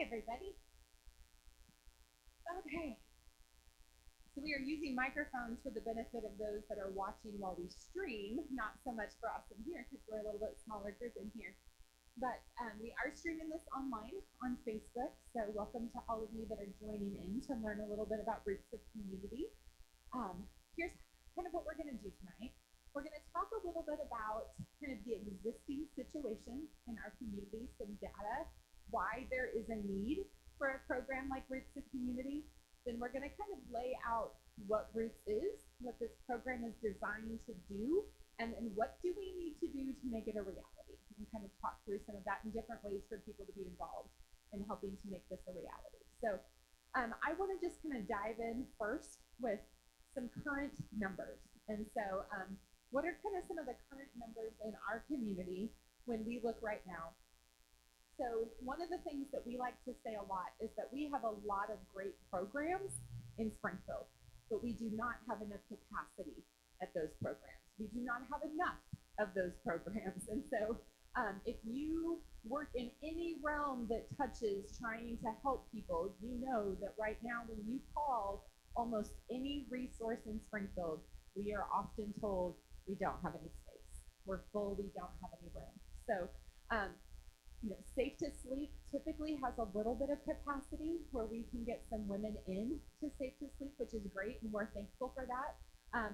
everybody. Okay. So we are using microphones for the benefit of those that are watching while we stream, not so much for us in here because we're a little bit smaller group in here. But we are streaming this online on Facebook. So welcome to all of you that are joining in to learn a little bit about Roots of Community. Here's kind of what we're going to do tonight. We're going to talk a little bit about kind of the existing situation in our community, some data, why there is a need for a program like Roots of Community. Then we're going to kind of lay out what Roots is, what this program is designed to do, and then what do we need to do to make it a reality, and kind of talk through some of that in different ways for people to be involved in helping to make this a reality. So I want to just kind of dive in first with some current numbers. And so what are kind of some of the current numbers in our community when we look right now? So one of the things that we like to say a lot is that we have a lot of great programs in Springfield, but we do not have enough capacity at those programs. We do not have enough of those programs. And so if you work in any realm that touches trying to help people, you know that right now when you call almost any resource in Springfield, we are often told we don't have any space. We're full, we don't have any room. So Safe to Sleep typically has a little bit of capacity where we can get some women in to Safe to Sleep, which is great, and we're thankful for that.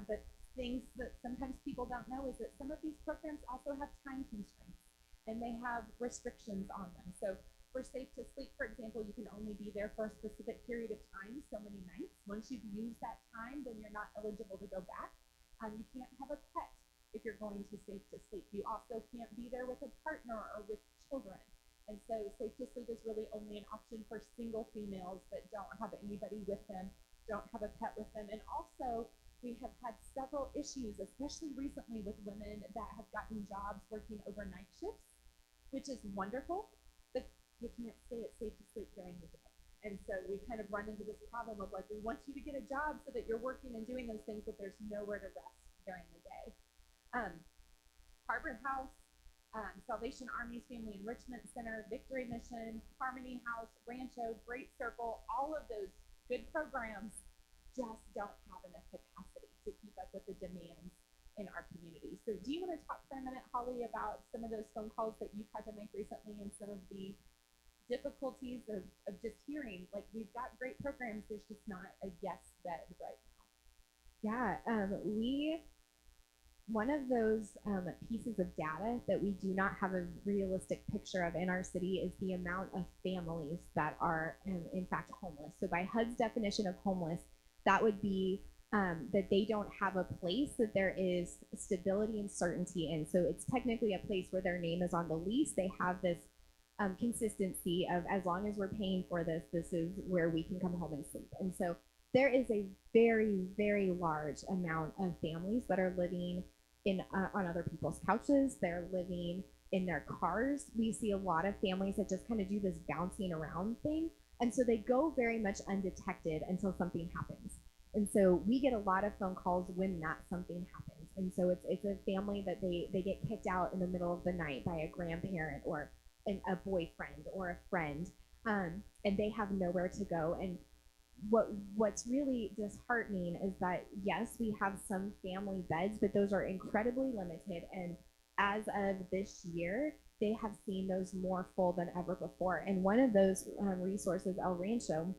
But things that sometimes people don't know is that some of these programs also have time constraints, and they have restrictions on them. So for Safe to Sleep, for example, you can only be there for a specific period of time, so many nights. Once you've used that time, then you're not eligible to go back. You can't have a pet if you're going to Safe to Sleep. You also can't be there with a partner or with children. And so Safe to Sleep is really only an option for single females that don't have anybody with them, don't have a pet with them. And also, we have had several issues, especially recently with women that have gotten jobs working overnight shifts, which is wonderful, but you can't stay at Safe to Sleep during the day. And so we kind of run into this problem of like, we want you to get a job so that you're working and doing those things, but there's nowhere to rest during the day. Harbor House, Salvation Army's Family Enrichment Center, Victory Mission, Harmony House, Rancho, Great Circle, all of those good programs just don't have enough capacity to keep up with the demands in our community. So do you want to talk for a minute, Holly, about some of those phone calls that you've had to make recently and some of the difficulties of just hearing, like, we've got great programs, there's just not a yes bed right now? Yeah, one of those pieces of data that we do not have a realistic picture of in our city is the amount of families that are in fact homeless. So by HUD's definition of homeless, that would be that they don't have a place that there is stability and certainty in. So it's technically a place where their name is on the lease. They have this consistency of, as long as we're paying for this, this is where we can come home and sleep. And so there is a very, very large amount of families that are living in on other people's couches. They're living in their cars. We see a lot of families that just kind of do this bouncing around thing. And so they go very much undetected until something happens. And so we get a lot of phone calls when that something happens. And so it's a family that they get kicked out in the middle of the night by a grandparent or a boyfriend or a friend, and they have nowhere to go. And what's really disheartening is that, yes, we have some family beds, but those are incredibly limited. And as of this year, they have seen those more full than ever before. And one of those resources, El Rancho,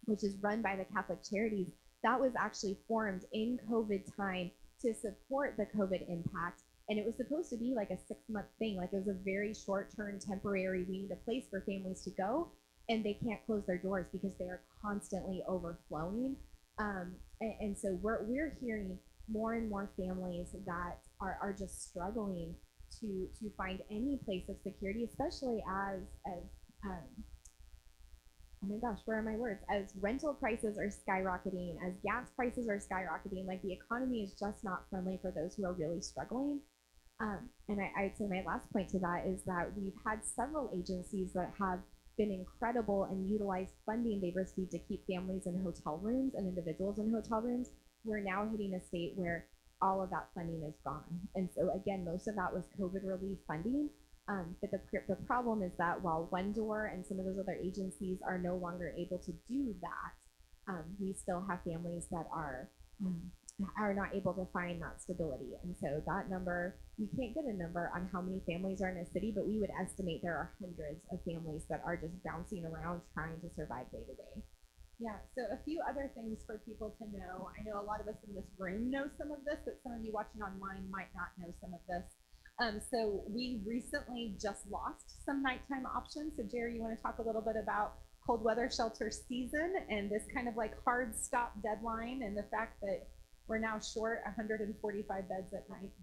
which is run by the Catholic Charities, that was actually formed in COVID time to support the COVID impact. And it was supposed to be like a 6-month thing. Like, it was a very short-term, temporary, we need a place for families to go. And they can't close their doors because they are constantly overflowing. And so we're hearing more and more families that are just struggling to find any place of security, especially as oh my gosh, where are my words? As rental prices are skyrocketing, as gas prices are skyrocketing, like, the economy is just not friendly for those who are really struggling. And I'd say my last point to that is that we've had several agencies that have been incredible and utilized funding they've received to keep families in hotel rooms and individuals in hotel rooms. We're now hitting a state where all of that funding is gone. And so again, most of that was COVID relief funding. But the problem is that while One Door and some of those other agencies are no longer able to do that, we still have families that are not able to find that stability. And so that number, we can't get a number on how many families are in a city, but we would estimate there are hundreds of families that are just bouncing around trying to survive day to day. Yeah, so a few other things for people to know. I know a lot of us in this room know some of this, but some of you watching online might not know some of this. So we recently just lost some nighttime options. So Jerry, you want to talk a little bit about cold weather shelter season and this kind of like hard stop deadline and the fact that we're now short 145 beds at night?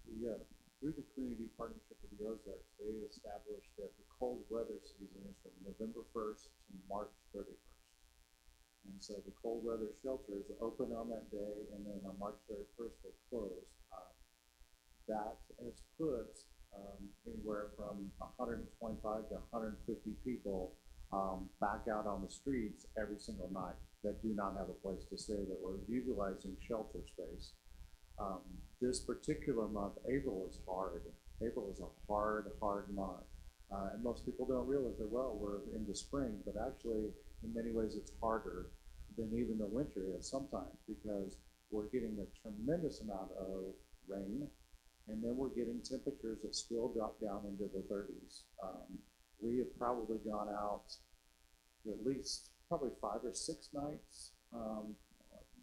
Yeah, through the community partnership with the Ozarks, they established that the cold weather season is from November 1st to March 31st. And so the cold weather shelters open on that day, and then on March 31st they close. That has put anywhere from 125 to 150 people back out on the streets every single night that do not have a place to stay, that were utilizing shelter space. This particular month, April is hard. April is a hard month. And most people don't realize that, well, we're into spring, but actually, in many ways, it's harder than even the winter is sometimes, because we're getting a tremendous amount of rain, and then we're getting temperatures that still drop down into the 30s. We have probably gone out at least probably 5 or 6 nights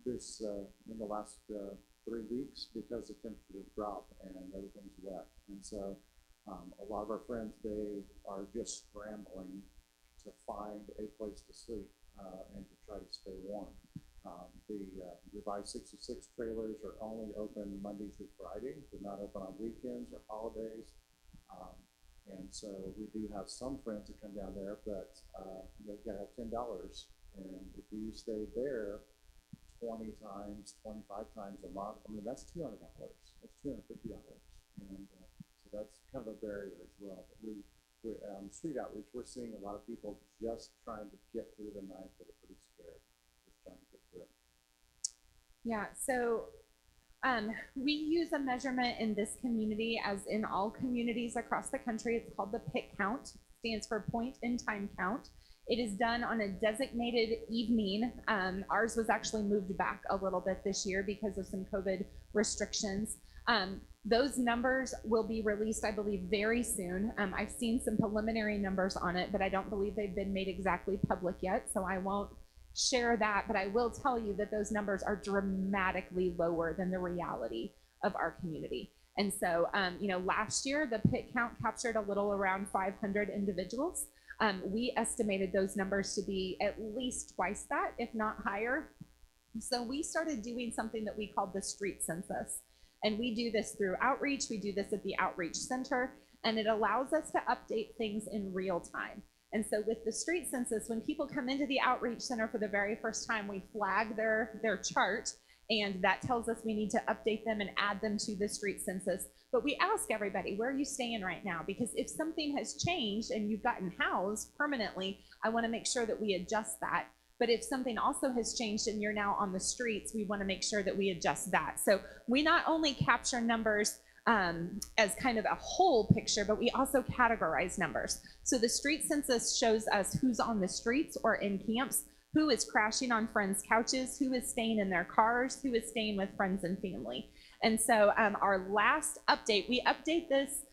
in the last 3 weeks, because the temperatures drop and everything's wet. And so a lot of our friends, they are just scrambling to find a place to sleep and to try to stay warm. The Revised 66 trailers are only open Monday through Friday. They're not open on weekends or holidays. And so we do have some friends that come down there, but they've got to have $10. And if you stay there 20 times, 25 times a month, I mean, that's $200. That's $250. And so that's kind of a barrier as well. But we're street outreach, we're seeing a lot of people just trying to get through the night that are pretty scared, just trying to get through it. Yeah, so we use a measurement in this community, as in all communities across the country. It's called the PIC count. It stands for point in time count. It is done on a designated evening. Ours was actually moved back a little bit this year because of some COVID restrictions. Those numbers will be released, I believe, very soon. I've seen some preliminary numbers on it, but I don't believe they've been made exactly public yet, so I won't share that, but I will tell you that those numbers are dramatically lower than the reality of our community. And so, last year, the PIT count captured a little around 500 individuals. We estimated those numbers to be at least twice that, if not higher. So we started doing something that we called the street census. And we do this through outreach. We do this at the outreach center, and it allows us to update things in real time. And so with the street census, when people come into the outreach center for the very first time, we flag their chart, and that tells us we need to update them and add them to the street census. But we ask everybody, where are you staying right now? Because if something has changed and you've gotten housed permanently, I want to make sure that we adjust that. But if something also has changed and you're now on the streets, we want to make sure that we adjust that. So we not only capture numbers as kind of a whole picture, but we also categorize numbers. So the street census shows us who's on the streets or in camps, who is crashing on friends' couches, who is staying in their cars, who is staying with friends and family. And so our last update, we update this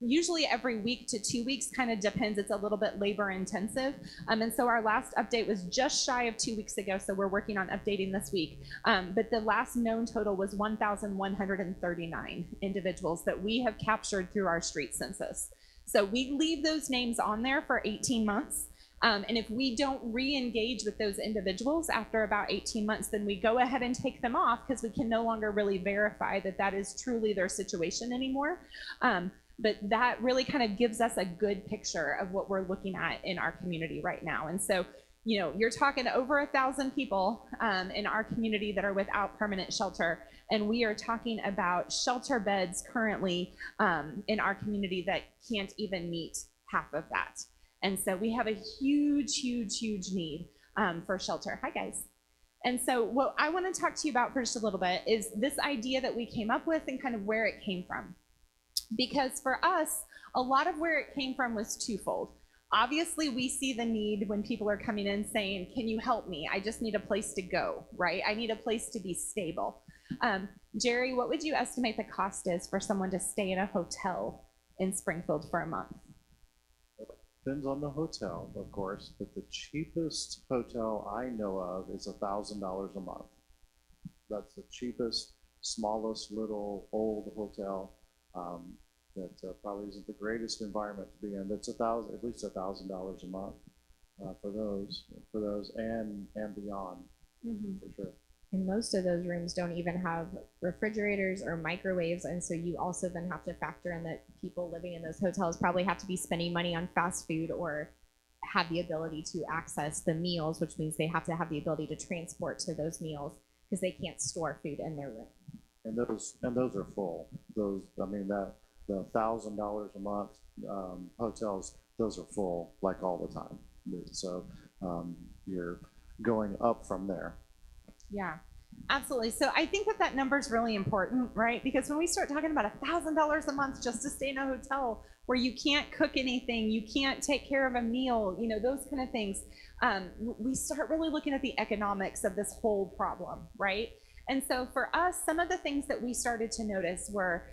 usually every week to 2 weeks, kind of depends. It's a little bit labor intensive. And so our last update was just shy of 2 weeks ago. So we're working on updating this week. But the last known total was 1,139 individuals that we have captured through our street census. So we leave those names on there for 18 months. And if we don't re-engage with those individuals after about 18 months, then we go ahead and take them off because we can no longer really verify that that is truly their situation anymore. But that really kind of gives us a good picture of what we're looking at in our community right now. And so, you're talking over 1,000 people in our community that are without permanent shelter. And we are talking about shelter beds currently in our community that can't even meet half of that. And so we have a huge, huge, huge need for shelter. Hi, guys. And so what I want to talk to you about for just a little bit is this idea that we came up with and kind of where it came from. Because for us, a lot of where it came from was twofold. Obviously, we see the need when people are coming in saying, can you help me? I just need a place to go, right? I need a place to be stable. Jerry, what would you estimate the cost is for someone to stay in a hotel in Springfield for a month? Depends on the hotel, of course, but the cheapest hotel I know of is $1,000 a month. That's the cheapest, smallest little old hotel that probably isn't the greatest environment to be in. That's at least $1,000 a month for those and beyond, for sure. And most of those rooms don't even have refrigerators or microwaves, and so you also then have to factor in that people living in those hotels probably have to be spending money on fast food or have the ability to access the meals, which means they have to have the ability to transport to those meals because they can't store food in their room. And those are full. The $1,000 a month hotels, those are full like all the time. So you're going up from there. Yeah, absolutely. So I think that number is really important, right? Because when we start talking about $1,000 a month just to stay in a hotel where you can't cook anything, you can't take care of a meal, those kind of things, we start really looking at the economics of this whole problem, right? And so for us, some of the things that we started to notice were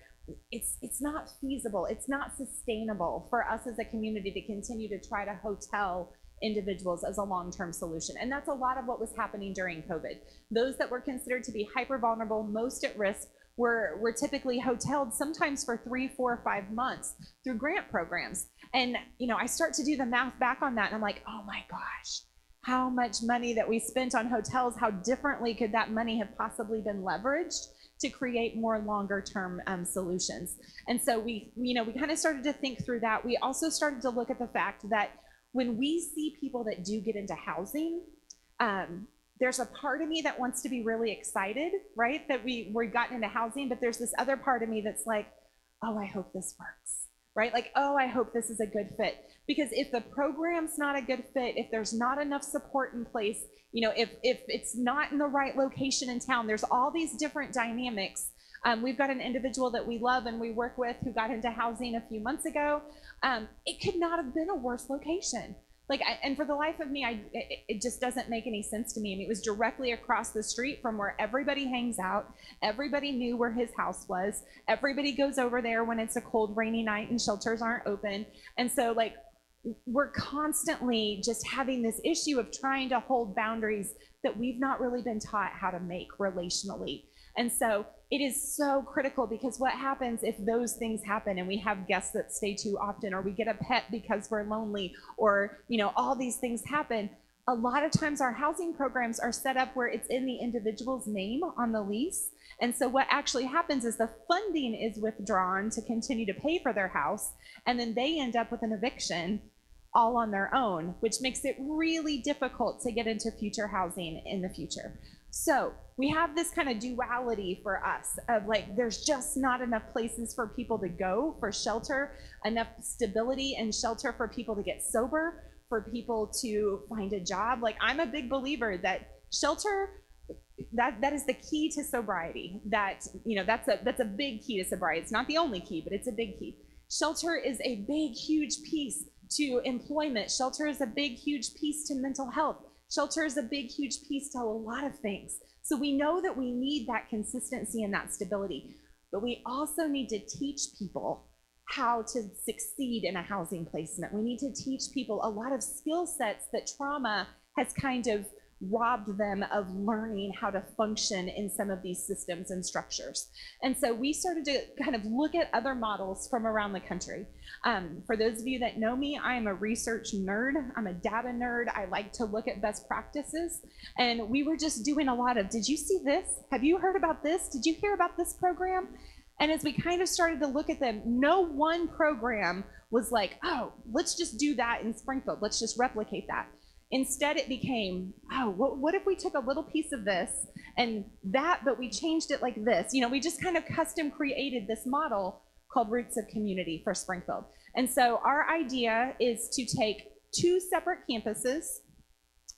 it's not feasible, it's not sustainable for us as a community to continue to try to hotel individuals as a long-term solution. And that's a lot of what was happening during COVID. Those that were considered to be hyper vulnerable, most at risk, were typically hoteled sometimes for 3, 4, 5 months through grant programs. And I start to do the math back on that, and I'm like, oh my gosh, how much money that we spent on hotels, how differently could that money have possibly been leveraged to create more longer-term solutions? And so we kind of started to think through that. We also started to look at the fact that when we see people that do get into housing, there's a part of me that wants to be really excited, right? That we've gotten into housing, but there's this other part of me that's like, oh, I hope this works, right? Like, oh, I hope this is a good fit. Because if the program's not a good fit, if there's not enough support in place, if it's not in the right location in town, there's all these different dynamics. We've got an individual that we love and we work with who got into housing a few months ago. It could not have been a worse location. And for the life of me, it just doesn't make any sense to me. I mean, it was directly across the street from where everybody hangs out. Everybody knew where his house was. Everybody goes over there when it's a cold, rainy night and shelters aren't open. And so we're constantly just having this issue of trying to hold boundaries that we've not really been taught how to make relationally. And so it is so critical, because what happens if those things happen and we have guests that stay too often, or we get a pet because we're lonely, or all these things happen? A lot of times our housing programs are set up where it's in the individual's name on the lease. And so what actually happens is the funding is withdrawn to continue to pay for their house, and then they end up with an eviction all on their own, which makes it really difficult to get into future housing in the future. So we have this kind of duality for us of there's just not enough places for people to go for shelter, enough stability and shelter for people to get sober, for people to find a job. I'm a big believer that shelter, that is the key to sobriety. That's a big key to sobriety. It's not the only key, but it's a big key. Shelter is a big, huge piece to employment. Shelter is a big, huge piece to mental health. Shelter is a big, huge piece to a lot of things. So we know that we need that consistency and that stability, but we also need to teach people how to succeed in a housing placement. We need to teach people a lot of skill sets that trauma has kind of robbed them of learning how to function in some of these systems and structures. And so we started to kind of look at other models from around the country. For those of you that know me, I am a research nerd. I'm a data nerd. I like to look at best practices. And we were just doing a lot of, did you see this? Have you heard about this? Did you hear about this program? And as we kind of started to look at them, no one program was like, oh, let's just do that in Springfield. Let's just replicate that. Instead, it became, oh, what if we took a little piece of this and that, but we changed it like this? We just kind of custom created this model called Roots of Community for Springfield. And so our idea is to take 2 separate campuses,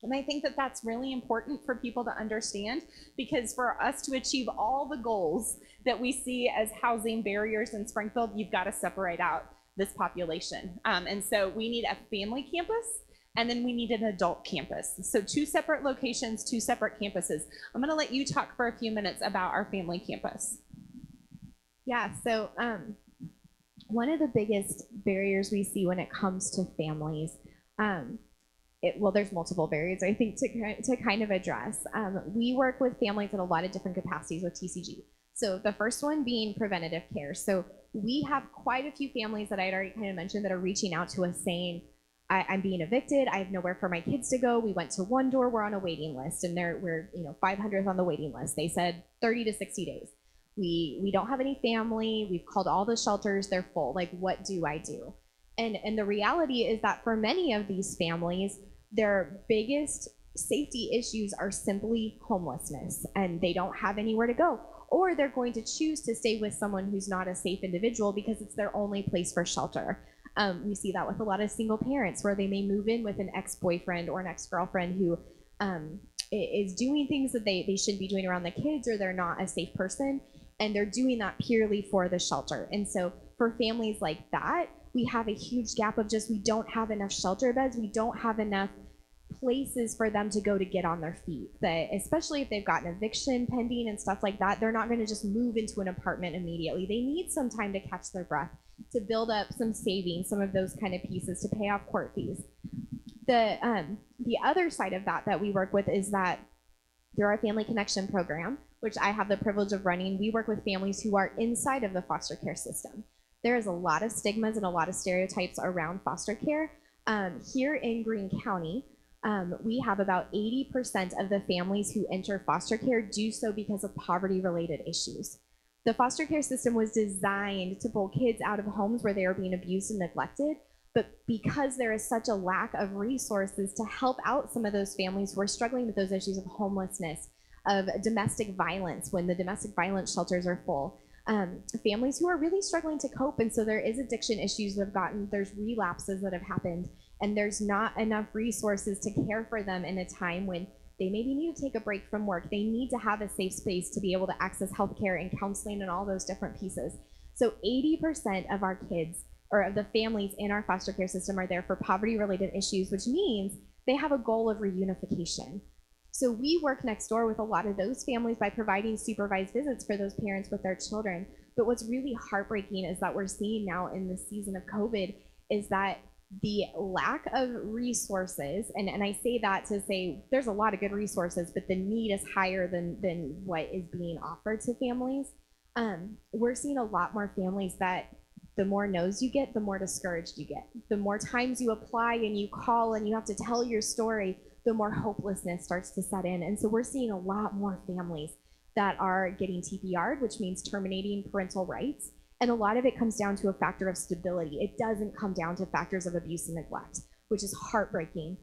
And I think that that's really important for people to understand, because for us to achieve all the goals that we see as housing barriers in Springfield, you've got to separate out this population. And so we need a family campus, and then we need an adult campus. So 2 separate locations, 2 separate campuses. I'm going to let you talk for a few minutes about our family campus. Yeah, so one of the biggest barriers we see when it comes to families, well, there's multiple barriers, I think, to kind of address. We work with families at a lot of different capacities with TCG. So the first one being preventative care. So we have quite a few families that I had already kind of mentioned that are reaching out to us saying, I'm being evicted, I have nowhere for my kids to go. We went to one door, we're on a waiting list, and we're 500th on the waiting list. They said 30 to 60 days. We don't have any family, we've called all the shelters, they're full. Like, what do I do? And the reality is that for many of these families, their biggest safety issues are simply homelessness, and they don't have anywhere to go. Or they're going to choose to stay with someone who's not a safe individual because it's their only place for shelter. We see that with a lot of single parents, where they may move in with an ex-boyfriend or an ex-girlfriend who is doing things that they shouldn't be doing around the kids, or they're not a safe person, and they're doing that purely for the shelter. And so for families like that, we have a huge gap of we don't have enough shelter beds, we don't have enough places for them to go to get on their feet. That especially if they've got an eviction pending and stuff like that, they're not going to just move into an apartment immediately. They need some time to catch their breath, to build up some savings, some of those kind of pieces to pay off court fees. The other side of that we work with is that through our Family Connection program, which I have the privilege of running, we work with families who are inside of the foster care system. There is a lot of stigmas and a lot of stereotypes around foster care. Here in Greene County, we have about 80% of the families who enter foster care do so because of poverty-related issues. The foster care system was designed to pull kids out of homes where they are being abused and neglected, but because there is such a lack of resources to help out some of those families who are struggling with those issues of homelessness, of domestic violence when the domestic violence shelters are full, families who are really struggling to cope, and so there is addiction issues that have gotten, there's relapses that have happened, and there's not enough resources to care for them in a time when they maybe need to take a break from work. They need to have a safe space to be able to access healthcare and counseling and all those different pieces. So 80% of our kids, or of the families in our foster care system, are there for poverty-related issues, which means they have a goal of reunification. So we work next door with a lot of those families by providing supervised visits for those parents with their children. But what's really heartbreaking is that we're seeing now in the season of COVID is that the lack of resources, and I say that to say there's a lot of good resources, but the need is higher than what is being offered to families. We're seeing a lot more families that the more no's you get, the more discouraged you get. The more times you apply and you call and you have to tell your story, the more hopelessness starts to set in. And so we're seeing a lot more families that are getting TPR'd, which means terminating parental rights. And a lot of it comes down to a factor of stability. It doesn't come down to factors of abuse and neglect, which is heartbreaking.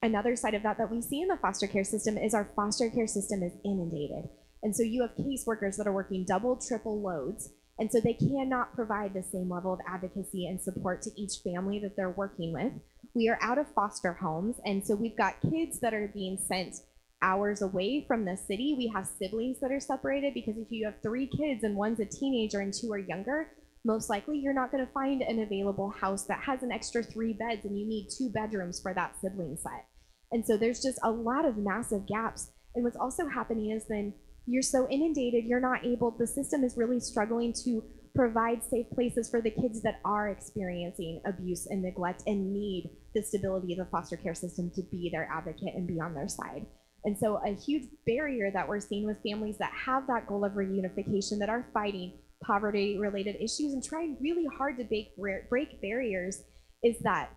Another side of that we see in the foster care system is our foster care system is inundated. And so you have caseworkers that are working double, triple loads. And so they cannot provide the same level of advocacy and support to each family that they're working with. We are out of foster homes. And so we've got kids that are being sent hours away from the city. We have siblings that are separated because if you have 3 kids and one's a teenager and 2 are younger, most likely you're not going to find an available house that has an extra 3 beds and you need 2 bedrooms for that sibling set. And so there's just a lot of massive gaps. And what's also happening is then you're so inundated, you're not able, the system is really struggling to provide safe places for the kids that are experiencing abuse and neglect and need the stability of the foster care system to be their advocate and be on their side. And so a huge barrier that we're seeing with families that have that goal of reunification, that are fighting poverty-related issues and trying really hard to break barriers, is that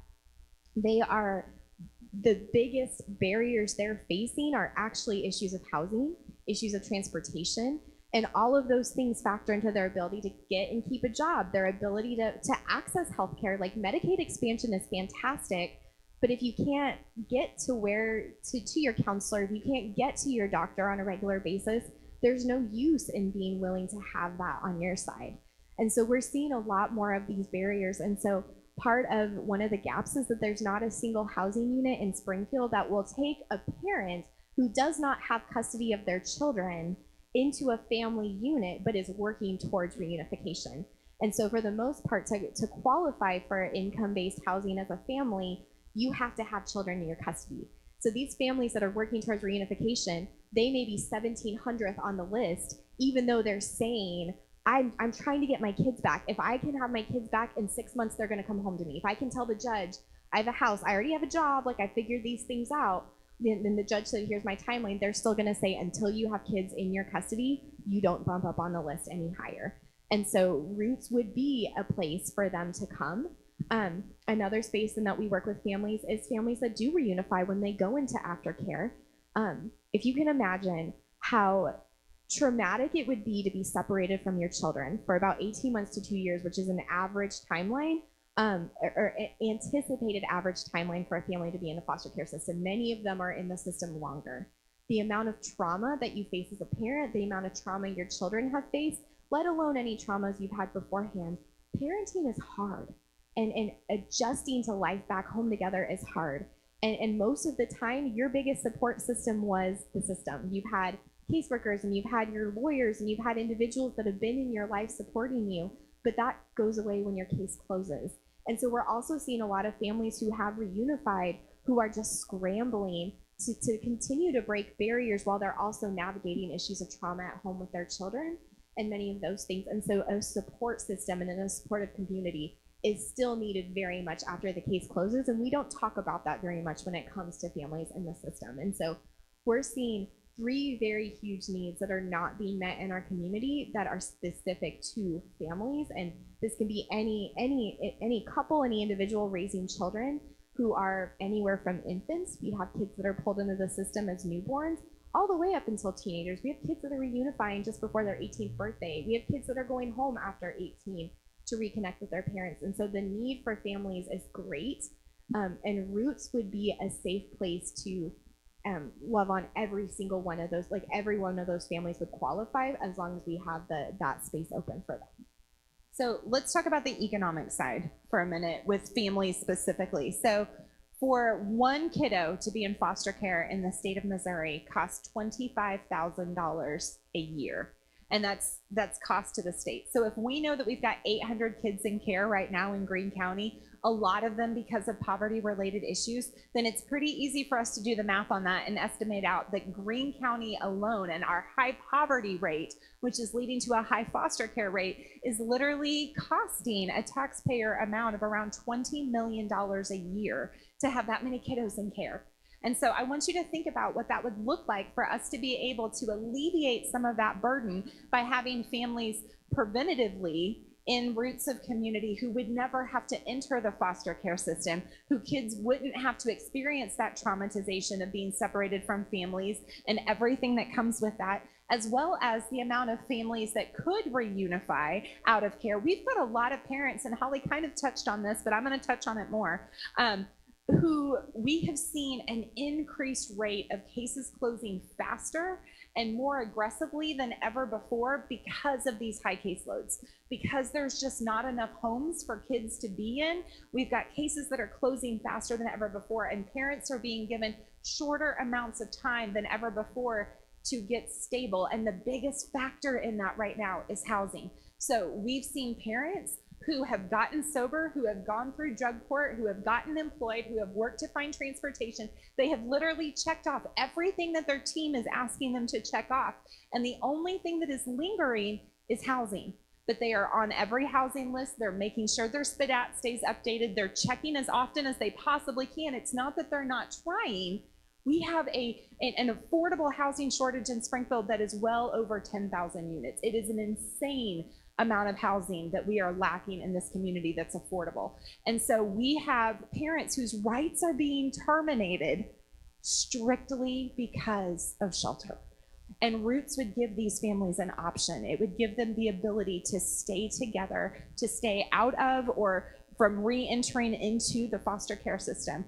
they are, the biggest barriers they're facing are actually issues of housing, issues of transportation, and all of those things factor into their ability to get and keep a job, their ability to access healthcare. Like Medicaid expansion is fantastic, but if you can't get to your counselor, if you can't get to your doctor on a regular basis, there's no use in being willing to have that on your side. And so we're seeing a lot more of these barriers. And so part of one of the gaps is that there's not a single housing unit in Springfield that will take a parent who does not have custody of their children into a family unit, but is working towards reunification. And so for the most part, to qualify for income-based housing as a family, you have to have children in your custody. So these families that are working towards reunification, they may be 1700th on the list, even though they're saying, I'm trying to get my kids back. If I can have my kids back in 6 months, they're gonna come home to me. If I can tell the judge, I have a house, I already have a job, like I figured these things out, then the judge said, here's my timeline, they're still gonna say, until you have kids in your custody, you don't bump up on the list any higher. And so Roots would be a place for them to come. Another space in that we work with families is families that do reunify when they go into aftercare. If you can imagine how traumatic it would be to be separated from your children for about 18 months to 2 years, which is an average timeline, or anticipated average timeline for a family to be in the foster care system. Many of them are in the system longer. The amount of trauma that you face as a parent, the amount of trauma your children have faced, let alone any traumas you've had beforehand, parenting is hard. And adjusting to life back home together is hard. And most of the time, your biggest support system was the system. You've had caseworkers, and you've had your lawyers, and you've had individuals that have been in your life supporting you, but that goes away when your case closes. And so we're also seeing a lot of families who have reunified who are just scrambling to continue to break barriers while they're also navigating issues of trauma at home with their children and many of those things. And so a support system and a supportive community is still needed very much after the case closes. And we don't talk about that very much when it comes to families in the system. And so we're seeing 3 very huge needs that are not being met in our community that are specific to families. And this can be any couple, any individual raising children who are anywhere from infants. We have kids that are pulled into the system as newborns, all the way up until teenagers. We have kids that are reunifying just before their 18th birthday. We have kids that are going home after 18 to reconnect with their parents. And so the need for families is great. And Roots would be a safe place to love on every single one of those, like every one of those families would qualify as long as we have that space open for them. So let's talk about the economic side for a minute with families specifically. So for one kiddo to be in foster care in the state of Missouri costs $25,000 a year. And that's cost to the state. So if we know that we've got 800 kids in care right now in Greene County, a lot of them because of poverty-related issues, then it's pretty easy for us to do the math on that and estimate out that Greene County alone and our high poverty rate, which is leading to a high foster care rate, is literally costing a taxpayer amount of around $20 million a year to have that many kiddos in care. And so I want you to think about what that would look like for us to be able to alleviate some of that burden by having families preventatively in Roots of community who would never have to enter the foster care system, who kids wouldn't have to experience that traumatization of being separated from families and everything that comes with that, as well as the amount of families that could reunify out of care. We've got a lot of parents, and Holly kind of touched on this, but I'm going to touch on it more, who we have seen an increased rate of cases closing faster and more aggressively than ever before because of these high caseloads. Because there's just not enough homes for kids to be in, we've got cases that are closing faster than ever before, and parents are being given shorter amounts of time than ever before to get stable. And the biggest factor in that right now is housing. So we've seen parents who have gotten sober, who have gone through drug court, who have gotten employed, who have worked to find transportation. They have literally checked off everything that their team is asking them to check off. And the only thing that is lingering is housing. But they are on every housing list. They're making sure their SPDAT stays updated. They're checking as often as they possibly can. It's not that they're not trying. We have an affordable housing shortage in Springfield that is well over 10,000 units. It is an insane amount of housing that we are lacking in this community that's affordable. And so we have parents whose rights are being terminated strictly because of shelter. And Roots would give these families an option. It would give them the ability to stay together, to stay out of or from re-entering into the foster care system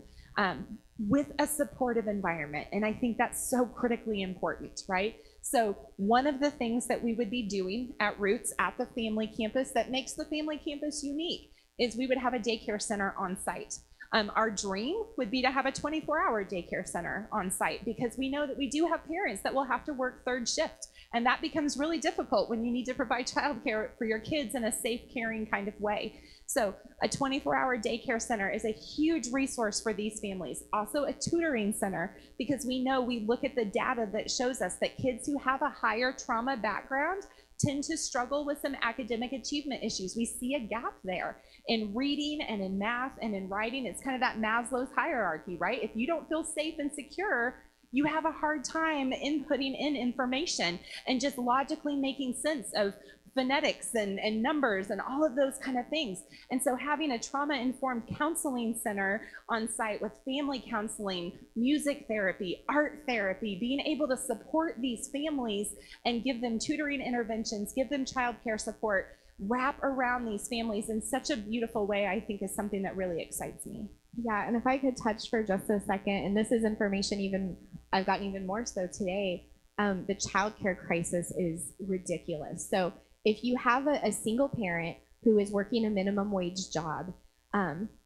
with a supportive environment. And I think that's so critically important, right? So one of the things that we would be doing at Roots at the family campus that makes the family campus unique is we would have a daycare center on site. Our dream would be to have a 24-hour daycare center on site, because we know that we do have parents that will have to work third shift. And that becomes really difficult when you need to provide childcare for your kids in a safe, caring kind of way. So a 24-hour daycare center is a huge resource for these families. Also a tutoring center, because we know, we look at the data that shows us that kids who have a higher trauma background tend to struggle with some academic achievement issues. We see a gap there in reading and in math and in writing. It's kind of that Maslow's hierarchy, right? If you don't feel safe and secure, you have a hard time inputting in information and just logically making sense of phonetics and numbers and all of those kind of things. And so having a trauma-informed counseling center on site with family counseling, music therapy, art therapy, being able to support these families and give them tutoring interventions, give them childcare support, wrap around these families in such a beautiful way, I think is something that really excites me. Yeah, and if I could touch for just a second, and this is information I've gotten even more so today, the childcare crisis is ridiculous. So if you have a single parent who is working a minimum wage job,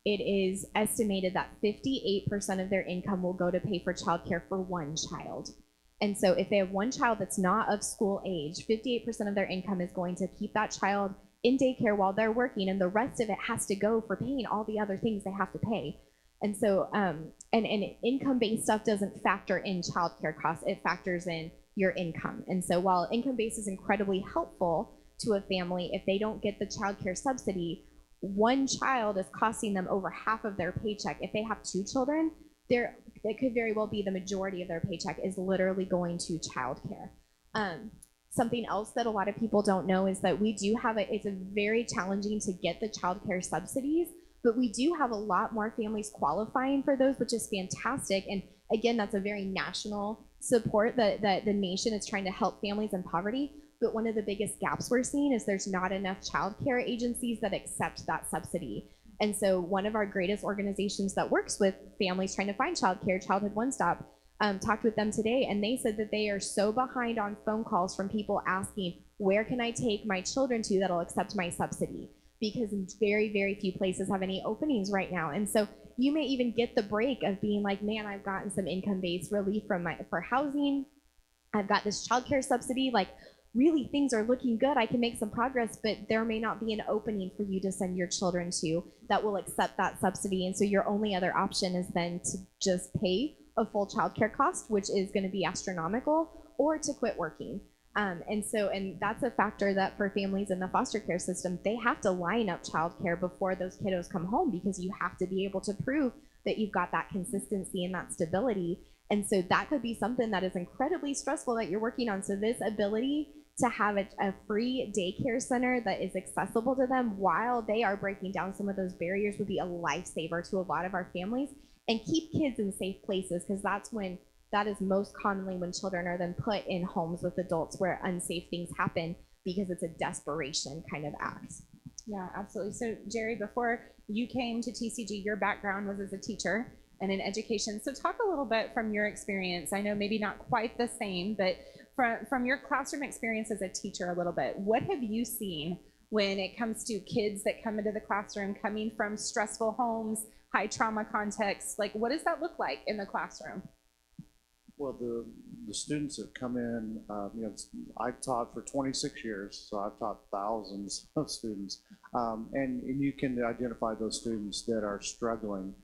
it is estimated that 58% of their income will go to pay for childcare for one child. And so if they have one child that's not of school age, 58% of their income is going to keep that child in daycare while they're working, and the rest of it has to go for paying all the other things they have to pay. And so, and income-based stuff doesn't factor in childcare costs, it factors in your income. And so while income-based is incredibly helpful to a family, if they don't get the childcare subsidy, one child is costing them over half of their paycheck. If they have two children, it could very well be the majority of their paycheck is literally going to childcare. Something else that a lot of people don't know is that we do have it's very challenging to get the childcare subsidies, but we do have a lot more families qualifying for those, which is fantastic. And again, that's a very national support that the nation is trying to help families in poverty. But one of the biggest gaps we're seeing is there's not enough childcare agencies that accept that subsidy. And so one of our greatest organizations that works with families trying to find childcare, Childhood One Stop, talked with them today, and they said that they are so behind on phone calls from people asking, where can I take my children to that'll accept my subsidy? Because very, very few places have any openings right now. And so you may even get the break of being like, man, I've gotten some income-based relief for housing. I've got this childcare subsidy. Like, really, things are looking good. I can make some progress, but there may not be an opening for you to send your children to that will accept that subsidy. And so your only other option is then to just pay a full childcare cost, which is going to be astronomical, or to quit working. And that's a factor that for families in the foster care system, they have to line up childcare before those kiddos come home, because you have to be able to prove that you've got that consistency and that stability. And so that could be something that is incredibly stressful that you're working on. So this ability to have a free daycare center that is accessible to them while they are breaking down some of those barriers would be a lifesaver to a lot of our families, and keep kids in safe places, because that is most commonly when children are then put in homes with adults where unsafe things happen, because it's a desperation kind of act. Yeah, absolutely. So Jerry, before you came to TCG, your background was as a teacher and in education. So talk a little bit from your experience. I know maybe not quite the same, but from your classroom experience as a teacher a little bit, what have you seen when it comes to kids that come into the classroom coming from stressful homes, high trauma contexts? Like, what does that look like in the classroom? Well, the students that come in, I've taught for 26 years, so I've taught thousands of students, and you can identify those students that are struggling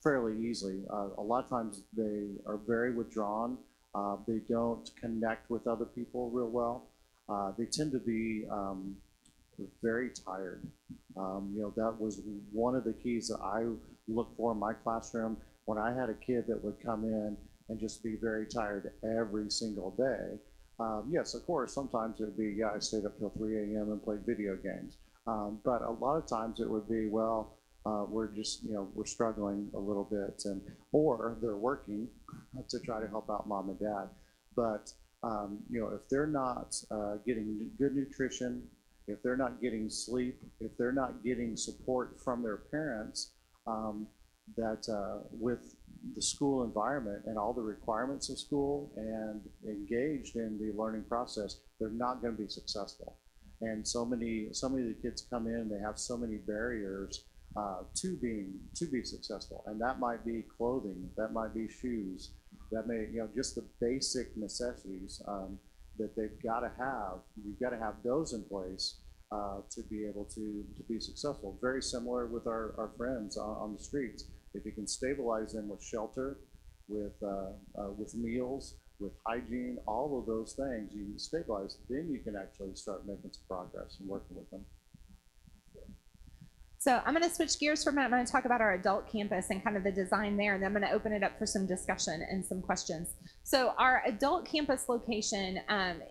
fairly easily. A lot of times they are very withdrawn. They don't connect with other people real well. They tend to be very tired. That was one of the keys that I looked for in my classroom when I had a kid that would come in and just be very tired every single day. Yes, of course, sometimes it would be, I stayed up till 3 a.m. and played video games. But a lot of times it would be, we're just, we're struggling a little bit, or they're working to try to help out mom and dad. But, if they're not getting good nutrition, if they're not getting sleep, if they're not getting support from their parents, with the school environment and all the requirements of school and engaged in the learning process, they're not going to be successful. And so many of the kids come in, they have so many barriers to be successful, and that might be clothing, that might be shoes, that may, you know, just the basic necessities that they've got to have. You've got to have those in place to be able to be successful. Very similar with our friends on the streets. If you can stabilize them with shelter, with meals, with hygiene, all of those things, you can stabilize, then you can actually start making some progress and working with them. So I'm going to switch gears for a minute. I'm going to talk about our adult campus and kind of the design there, and then I'm going to open it up for some discussion and some questions. So our adult campus location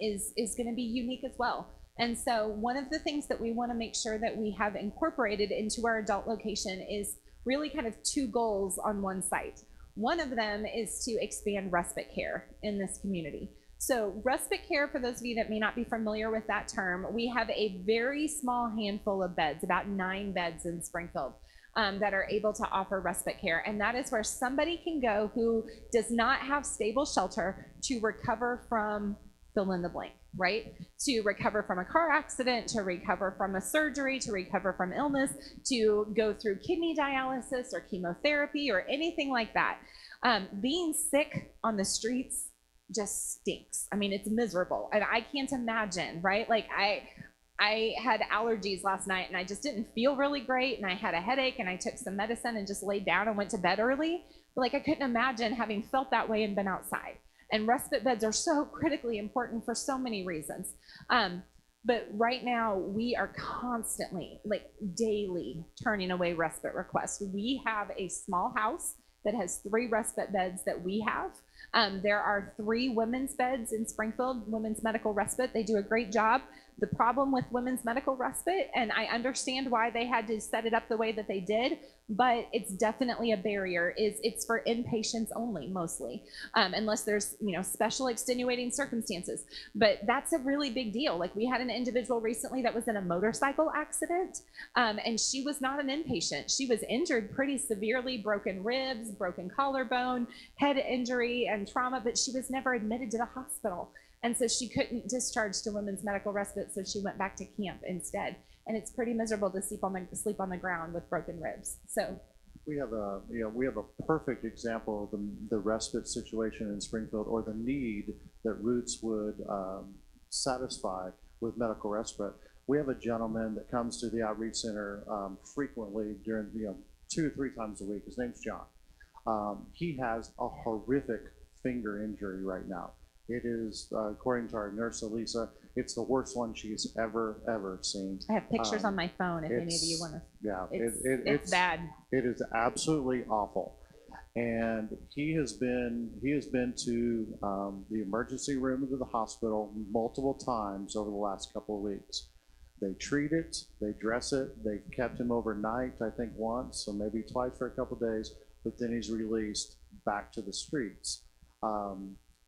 is going to be unique as well. And so one of the things that we want to make sure that we have incorporated into our adult location is really kind of two goals on one site. One of them is to expand respite care in this community. So respite care, for those of you that may not be familiar with that term, we have a very small handful of beds, about 9 beds in Springfield, that are able to offer respite care. And that is where somebody can go who does not have stable shelter to recover from fill in the blank, right? To recover from a car accident, to recover from a surgery, to recover from illness, to go through kidney dialysis or chemotherapy or anything like that. Being sick on the streets just stinks. I mean, it's miserable. And I can't imagine, right? Like I had allergies last night and I just didn't feel really great, and I had a headache and I took some medicine and just laid down and went to bed early. But like, I couldn't imagine having felt that way and been outside. And respite beds are so critically important for so many reasons. But right now we are constantly, like daily, turning away respite requests. We have a small house that has 3 respite beds that we have. There are 3 women's beds in Springfield, women's medical respite. They do a great job. The problem with women's medical respite, and I understand why they had to set it up the way that they did, but it's definitely a barrier, is it's for inpatients only, mostly, unless there's, you know, special extenuating circumstances. But that's a really big deal. Like, we had an individual recently that was in a motorcycle accident, and she was not an inpatient. She was injured pretty severely, broken ribs, broken collarbone, head injury, and trauma, but she was never admitted to the hospital. And so she couldn't discharge to women's medical respite, so she went back to camp instead. And it's pretty miserable to sleep on the ground with broken ribs. So we have a perfect example of the respite situation in Springfield, or the need that Roots would satisfy with medical respite. We have a gentleman that comes to the outreach center frequently during 2 or 3 times a week. His name's John. He has a horrific finger injury right now. It is, according to our nurse, Elisa, it's the worst one she's ever seen. I have pictures on my phone if any of you want to. Yeah, it's bad. It is absolutely awful. And he has been to the emergency room of the hospital multiple times over the last couple of weeks. They treat it, they dress it, they kept him overnight, I think once, so maybe twice for a couple of days, but then he's released back to the streets.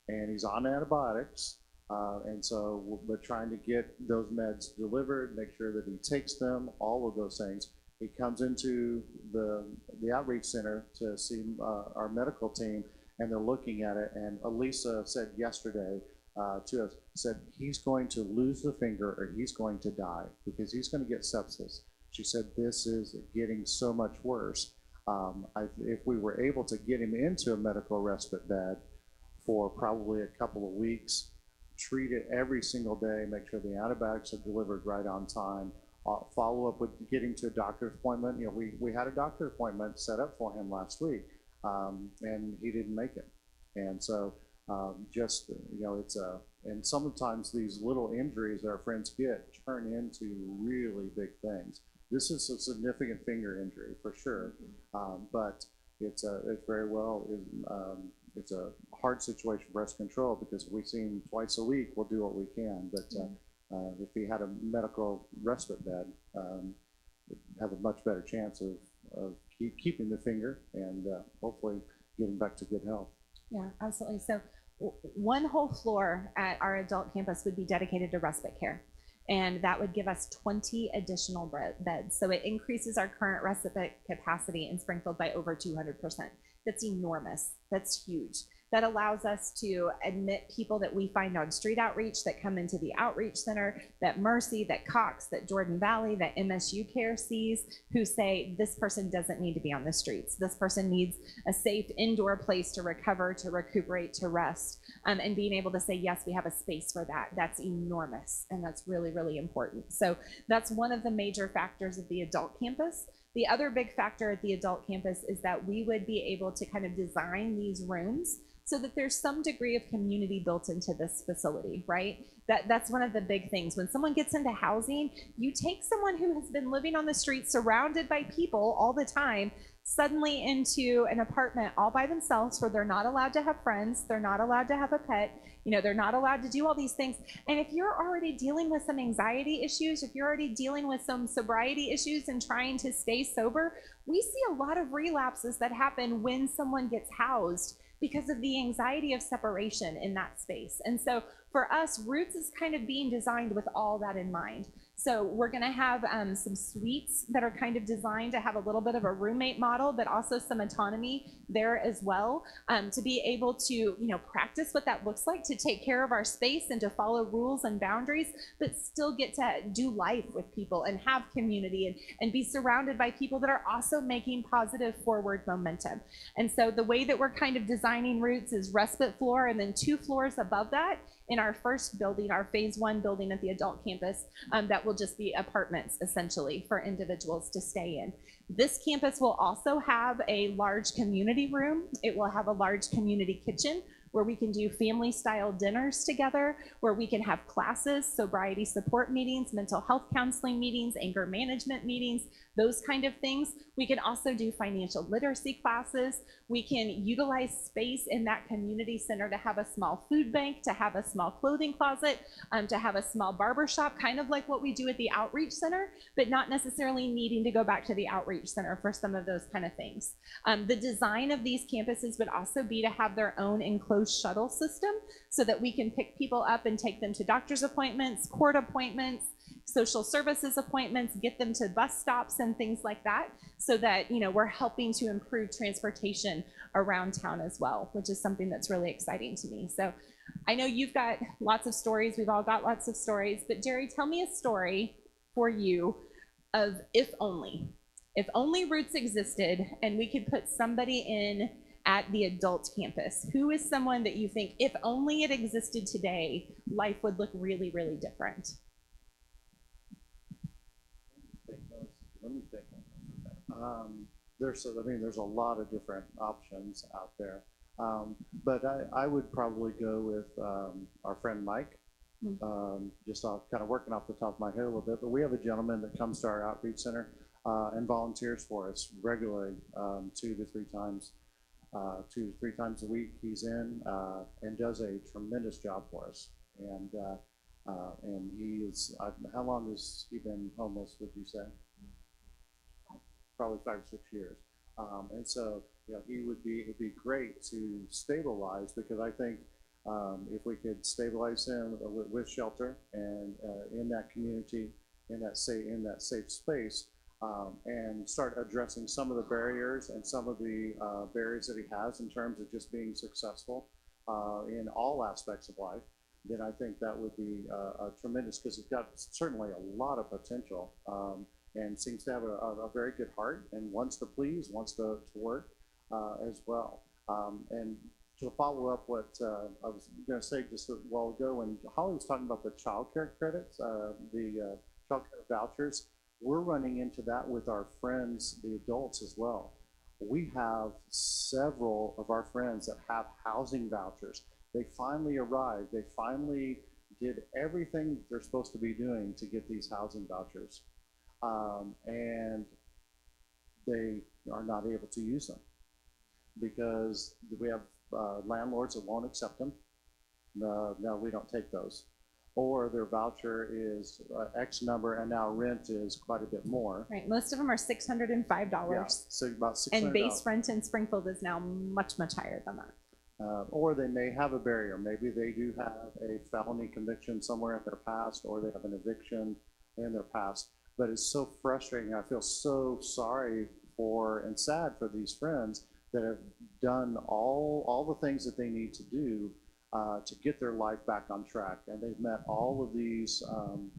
And he's on antibiotics, and so we're trying to get those meds delivered, make sure that he takes them, all of those things. He comes into the outreach center to see our medical team, and they're looking at it, and Elisa said yesterday to us, said he's going to lose the finger or he's going to die because he's going to get sepsis. She said this is getting so much worse. If we were able to get him into a medical respite bed for probably a couple of weeks, treat it every single day, make sure the antibiotics are delivered right on time, follow up with getting to a doctor's appointment. You know, we had a doctor appointment set up for him last week, and he didn't make it. And so and sometimes these little injuries that our friends get turn into really big things. This is a significant finger injury for sure, but it's very well, it's a hard situation for breast control because if we see him twice a week, we'll do what we can. But if he had a medical respite bed, have a much better chance of keeping the finger and hopefully getting back to good health. Yeah, absolutely. So one whole floor at our adult campus would be dedicated to respite care, and that would give us 20 additional beds. So it increases our current respite capacity in Springfield by over 200%. That's enormous. That's huge. that allows us to admit people that we find on street outreach that come into the outreach center, that Mercy, that Cox, that Jordan Valley, that MSU Care sees, who say this person doesn't need to be on the streets. This person needs a safe indoor place to recover, to recuperate, to rest. And being able to say, yes, we have a space for that. That's enormous. And that's really, really important. So that's one of the major factors of the adult campus. The other big factor at the adult campus is that we would be able to kind of design these rooms so that there's some degree of community built into this facility, right? That's one of the big things. When someone gets into housing, you take someone who has been living on the street surrounded by people all the time, suddenly into an apartment all by themselves where they're not allowed to have friends, they're not allowed to have a pet, they're not allowed to do all these things. And if you're already dealing with some anxiety issues, if you're already dealing with some sobriety issues and trying to stay sober, we see a lot of relapses that happen when someone gets housed because of the anxiety of separation in that space. And so for us, Roots is kind of being designed with all that in mind. So we're going to have some suites that are kind of designed to have a little bit of a roommate model, but also some autonomy there as well, to be able to, practice what that looks like, to take care of our space and to follow rules and boundaries, but still get to do life with people and have community and be surrounded by people that are also making positive forward momentum. And so the way that we're kind of designing Roots is respite floor, and then 2 floors above that in our first building, our phase 1 building at the adult campus, that will just be apartments essentially for individuals to stay in. This campus will also have a large community room. It will have a large community kitchen where we can do family style dinners together, where we can have classes, sobriety support meetings, mental health counseling meetings, anger management meetings, those kind of things. We can also do financial literacy classes. We can utilize space in that community center to have a small food bank, to have a small clothing closet, to have a small barber shop, kind of like what we do at the outreach center, but not necessarily needing to go back to the outreach center for some of those kind of things. The design of these campuses would also be to have their own enclosed shuttle system so that we can pick people up and take them to doctor's appointments, court appointments, social services appointments, get them to bus stops and things like that, so that we're helping to improve transportation around town as well, which is something that's really exciting to me. So I know you've got lots of stories, we've all got lots of stories, but Jerry, tell me a story for you of if only Roots existed and we could put somebody in at the adult campus. Who is someone that you think, if only it existed today, life would look really, really different? Let me think. There's a lot of different options out there. But I would probably go with our friend Mike. Just kind of working off the top of my head a little bit, but we have a gentleman that comes to our outreach center and volunteers for us regularly, 2 to 3 times a week. He's in and does a tremendous job for us. And he is, how long has he been homeless, would you say? Probably 5 or 6 years. And so, it'd be great to stabilize, because I think if we could stabilize him with shelter and in that community, in that safe space, and start addressing some of the barriers and some of the barriers that he has in terms of just being successful in all aspects of life, then I think that would be tremendous, because he's got certainly a lot of potential and seems to have a very good heart and wants to please, wants to work as well. And to follow up what I was going to say just a while ago, when Holly was talking about the child care credits, the child care vouchers, we're running into that with our friends, the adults as well. We have several of our friends that have housing vouchers. They finally arrived. They finally did everything they're supposed to be doing to get these housing vouchers. And they are not able to use them because we have landlords that won't accept them. No, we don't take those. Or their voucher is X number, and now rent is quite a bit more. Right, most of them are $605. Yeah, so about $600. And base rent in Springfield is now much, much higher than that. Or they may have a barrier. Maybe they do have a felony conviction somewhere in their past, or they have an eviction in their past. But it's so frustrating. I feel so sorry for and sad for these friends that have done all the things that they need to do to get their life back on track. And they've met all of these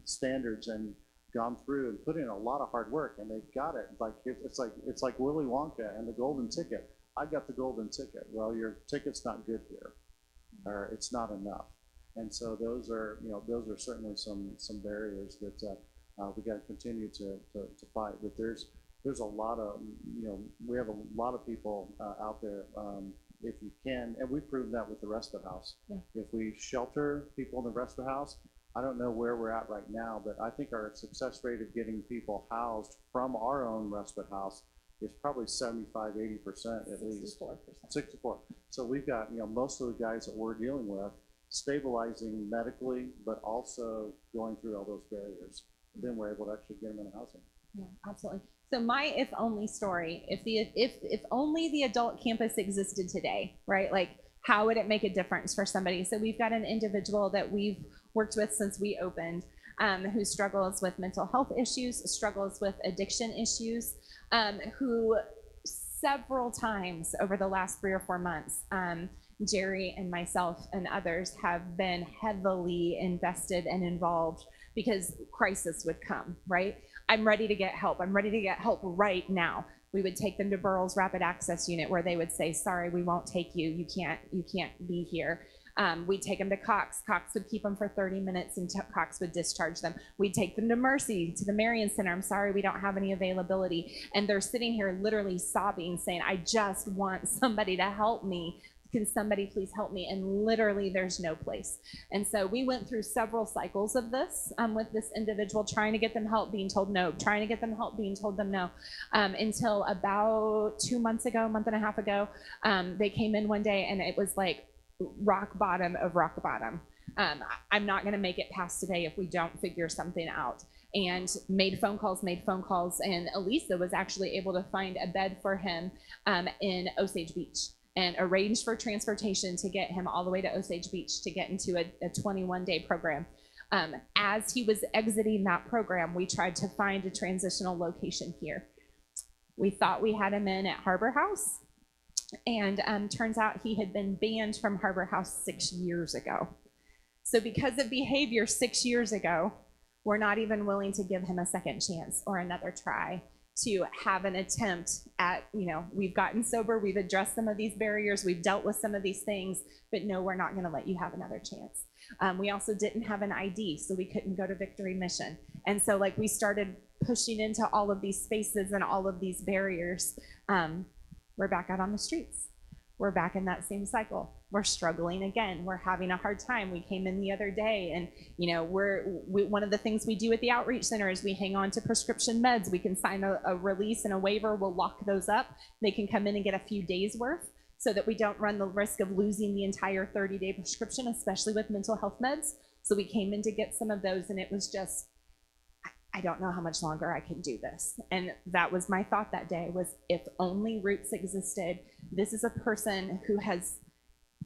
standards and gone through and put in a lot of hard work, and they've got it. It's like Willy Wonka and the golden ticket. I got the golden ticket. Well, your ticket's not good here, or it's not enough. And so those are certainly some barriers that we got to continue to fight. But there's a lot of, we have a lot of people out there. If you can, and we've proven that with the respite house. Yeah. If we shelter people in the respite house, I don't know where we're at right now, but I think our success rate of getting people housed from our own respite house is probably 75–80% at least. 64%. So we've got, most of the guys that we're dealing with stabilizing medically, but also going through all those barriers. And then we're able to actually get them in housing. Yeah, absolutely. So my if only story, if only the adult campus existed today, right? Like, how would it make a difference for somebody? So we've got an individual that we've worked with since we opened, who struggles with mental health issues, struggles with addiction issues, who several times over the last 3 or 4 months, Jerry and myself and others have been heavily invested and involved because crisis would come, right? I'm ready to get help. I'm ready to get help right now. We would take them to Burrell's Rapid Access Unit where they would say, sorry, we won't take you. You can't be here. We'd take them to Cox. Cox would keep them for 30 minutes and Cox would discharge them. We'd take them to Mercy, to the Marion Center. I'm sorry, we don't have any availability. And they're sitting here literally sobbing, saying, I just want somebody to help me. Can somebody please help me? And literally there's no place. And so we went through several cycles of this with this individual, trying to get them help, being told no, trying to get them help, being told them no, until about 2 months ago, a month and a half ago, they came in one day and it was like rock bottom of rock bottom. I'm not going to make it past today if we don't figure something out. And made phone calls, and Elisa was actually able to find a bed for him in Osage Beach, and arranged for transportation to get him all the way to Osage Beach to get into a 21-day program. As he was exiting that program, we tried to find a transitional location here. We thought we had him in at Harbor House, and turns out he had been banned from Harbor House 6 years ago. So because of behavior 6 years ago, we're not even willing to give him a second chance or another try to have an attempt at, we've gotten sober, we've addressed some of these barriers, we've dealt with some of these things, but no, we're not going to let you have another chance. We also didn't have an ID, so we couldn't go to Victory Mission. And so we started pushing into all of these spaces and all of these barriers. We're back out on the streets. We're back in that same cycle. We're struggling again. We're having a hard time. We came in the other day and, one of the things we do at the outreach center is we hang on to prescription meds. We can sign a release and a waiver. We'll lock those up. They can come in and get a few days worth so that we don't run the risk of losing the entire 30-day prescription, especially with mental health meds. So we came in to get some of those, and it was just, I don't know how much longer I can do this. And that was my thought that day, was if only Roots existed. This is a person who has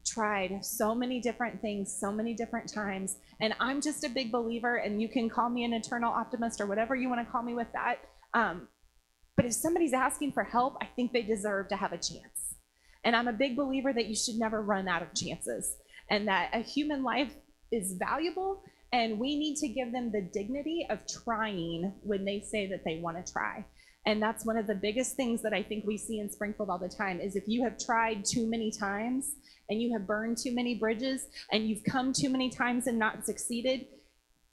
tried so many different things, so many different times. And I'm just a big believer, and you can call me an eternal optimist or whatever you want to call me with that. But if somebody's asking for help, I think they deserve to have a chance. And I'm a big believer that you should never run out of chances, and that a human life is valuable, and we need to give them the dignity of trying when they say that they want to try. And that's one of the biggest things that I think we see in Springfield all the time, is if you have tried too many times and you have burned too many bridges and you've come too many times and not succeeded,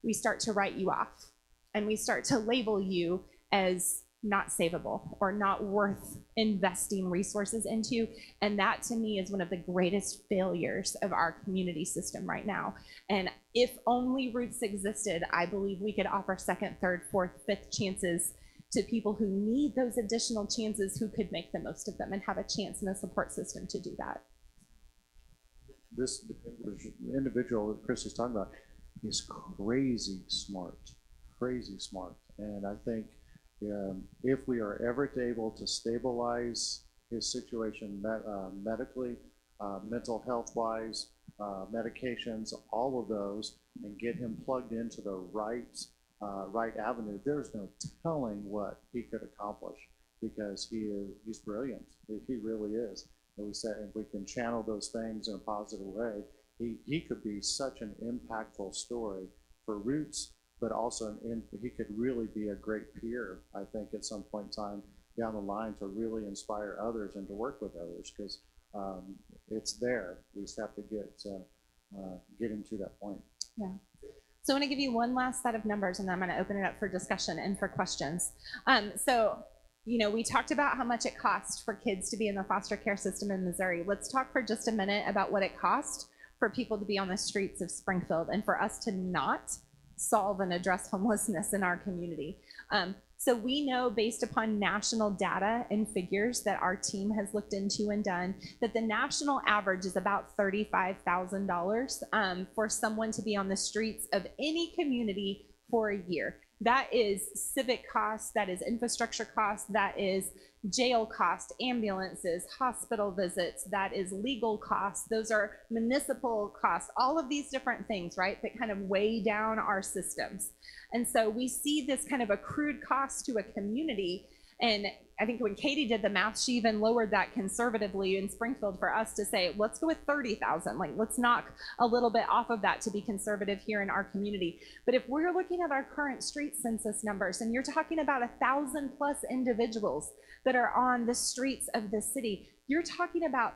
we start to write you off and we start to label you as not savable or not worth investing resources into. And that to me is one of the greatest failures of our community system right now. And if only Roots existed, I believe we could offer second, third, fourth, fifth chances to people who need those additional chances, who could make the most of them and have a chance and a support system to do that. This individual that Chris is talking about is crazy smart. And I think if we are ever able to stabilize his situation medically, mental health wise, medications, all of those, and get him plugged into the right avenue, there's no telling what he could accomplish. because he's brilliant. He really is. And we said if we can channel those things in a positive way, he could be such an impactful story for Roots, but also he could really be a great peer, I think, at some point in time down the line to really inspire others and to work with others, because it's there. We just have to get him to that point. Yeah. So I want to give you one last set of numbers, and then I'm going to open it up for discussion and for questions. So, you know, we talked about how much it costs for kids to be in the foster care system in Missouri. Let's talk for just a minute about what it costs for people to be on the streets of Springfield and for us to not solve and address homelessness in our community. So we know, based upon national data and figures that our team has looked into and done, that the national average is about $35,000 for someone to be on the streets of any community for a year. That is civic costs, that is infrastructure costs, that is jail costs, ambulances, hospital visits, that is legal costs, those are municipal costs, all of these different things, right, that kind of weigh down our systems. And so we see this kind of accrued cost to a community. And I think when Katie did the math, she even lowered that conservatively in Springfield for us to say, let's go with 30,000. Like, let's knock a little bit off of that to be conservative here in our community. But if we're looking at our current street census numbers, and you're talking about 1,000+ individuals that are on the streets of the city, you're talking about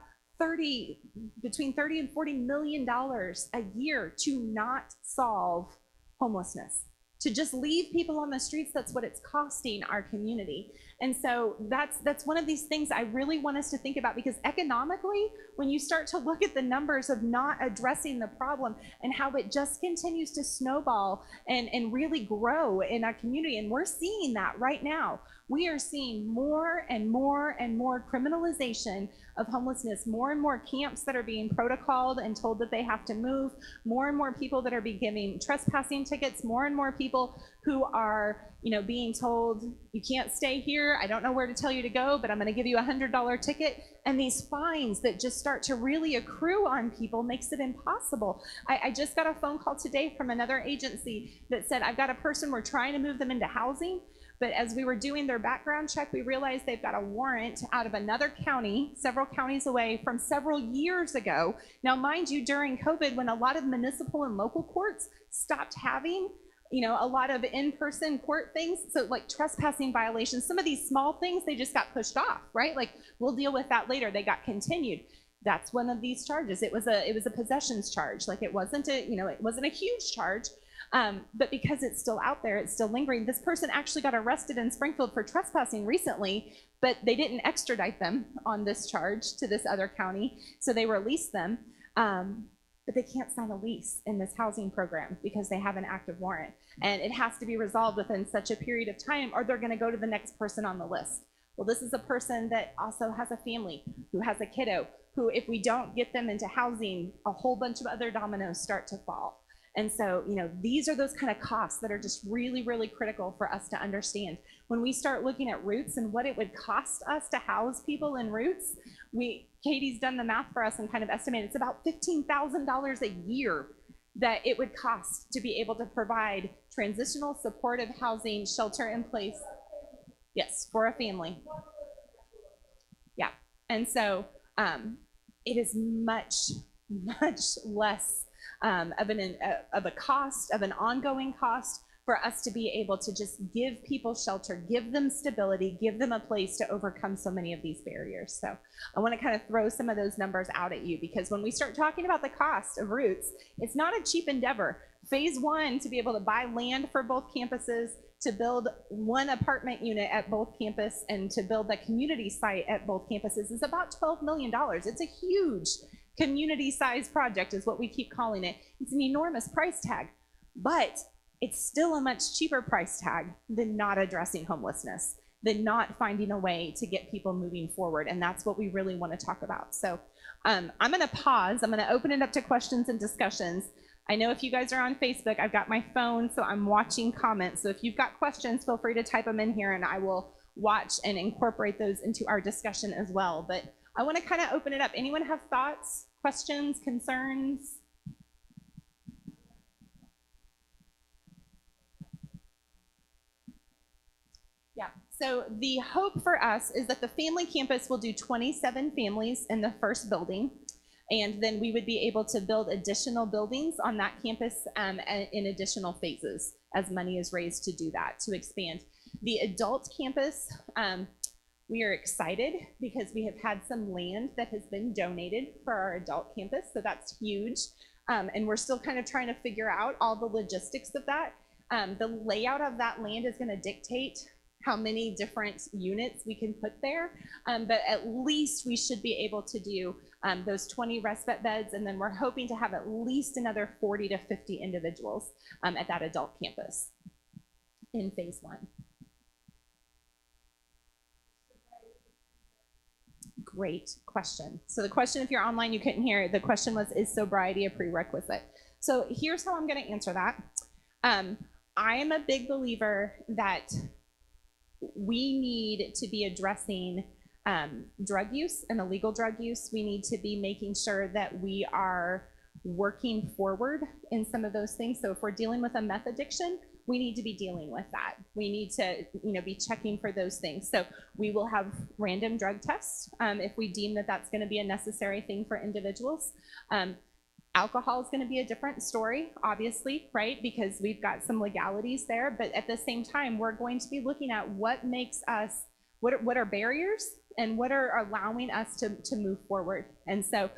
between $30 and $40 million a year to not solve homelessness. To just leave people on the streets, that's what it's costing our community. And so that's one of these things I really want us to think about, because economically, when you start to look at the numbers of not addressing the problem and how it just continues to snowball and really grow in our community, and we're seeing that right now. We are seeing more and more and more criminalization of homelessness, more and more camps that are being protocoled and told that they have to move, more and more people that are being given trespassing tickets, more and more people who are, you know, being told, you can't stay here, I don't know where to tell you to go, but I'm going to give you a $100 ticket. And these fines that just start to really accrue on people makes it impossible. I just got a phone call today from another agency that said, I've got a person, we're trying to move them into housing, but as we were doing their background check, we realized they've got a warrant out of another county, several counties away, from several years ago. Now, mind you, during COVID, when a lot of municipal and local courts stopped having, you know, a lot of in-person court things, so like trespassing violations, some of these small things, they just got pushed off, right? Like, we'll deal with that later. They got continued. That's one of these charges. It was a possessions charge. Like, it wasn't a, you know, it wasn't a huge charge. But because it's still out there, it's still lingering. This person actually got arrested in Springfield for trespassing recently, but they didn't extradite them on this charge to this other county, so they released them. But they can't sign a lease in this housing program because they have an active warrant. And it has to be resolved within such a period of time, or they're going to go to the next person on the list. Well, this is a person that also has a family, who has a kiddo, who, if we don't get them into housing, a whole bunch of other dominoes start to fall. And so, you know, these are those kind of costs that are just really, really critical for us to understand. When we start looking at Roots and what it would cost us to house people in Roots, Katie's done the math for us and kind of estimated it's about $15,000 a year that it would cost to be able to provide transitional supportive housing, shelter in place. Yes, for a family. Yeah. And so it is much, much less of a cost, of an ongoing cost, for us to be able to just give people shelter, give them stability, give them a place to overcome so many of these barriers. So I want to kind of throw some of those numbers out at you, because when we start talking about the cost of Roots, it's not a cheap endeavor. Phase 1, to be able to buy land for both campuses, to build one apartment unit at both campus, and to build a community site at both campuses, is about $12 million. It's a huge community-sized project, is what we keep calling it. It's an enormous price tag, but it's still a much cheaper price tag than not addressing homelessness, than not finding a way to get people moving forward. And that's what we really want to talk about. So I'm going to pause. I'm going to open it up to questions and discussions. I know if you guys are on Facebook, I've got my phone, so I'm watching comments. So if you've got questions, feel free to type them in here, and I will watch and incorporate those into our discussion as well. But I want to kind of open it up. Anyone have thoughts, questions, concerns? Yeah, So the hope for us is that the family campus will do 27 families in the first building. And then we would be able to build additional buildings on that campus in additional phases as money is raised to do that, to expand. The adult campus, we are excited because we have had some land that has been donated for our adult campus, so that's huge. And we're still kind of trying to figure out all the logistics of that. The layout of that land is going to dictate how many different units we can put there, but at least we should be able to do those 20 respite beds, and then we're hoping to have at least another 40 to 50 individuals at that adult campus in phase 1. Great question. So the question, if you're online, you couldn't hear it. The question was, is sobriety a prerequisite? So here's how I'm going to answer that. I am a big believer that we need to be addressing drug use and illegal drug use. We need to be making sure that we are working forward in some of those things. So if we're dealing with a meth addiction, we need to be dealing with that. We need to, be checking for those things. So we will have random drug tests if we deem that that's going to be a necessary thing for individuals. Alcohol is going to be a different story, obviously, right? Because we've got some legalities there, but at the same time, we're going to be looking at what makes us, what are barriers and what are allowing us to move forward. And so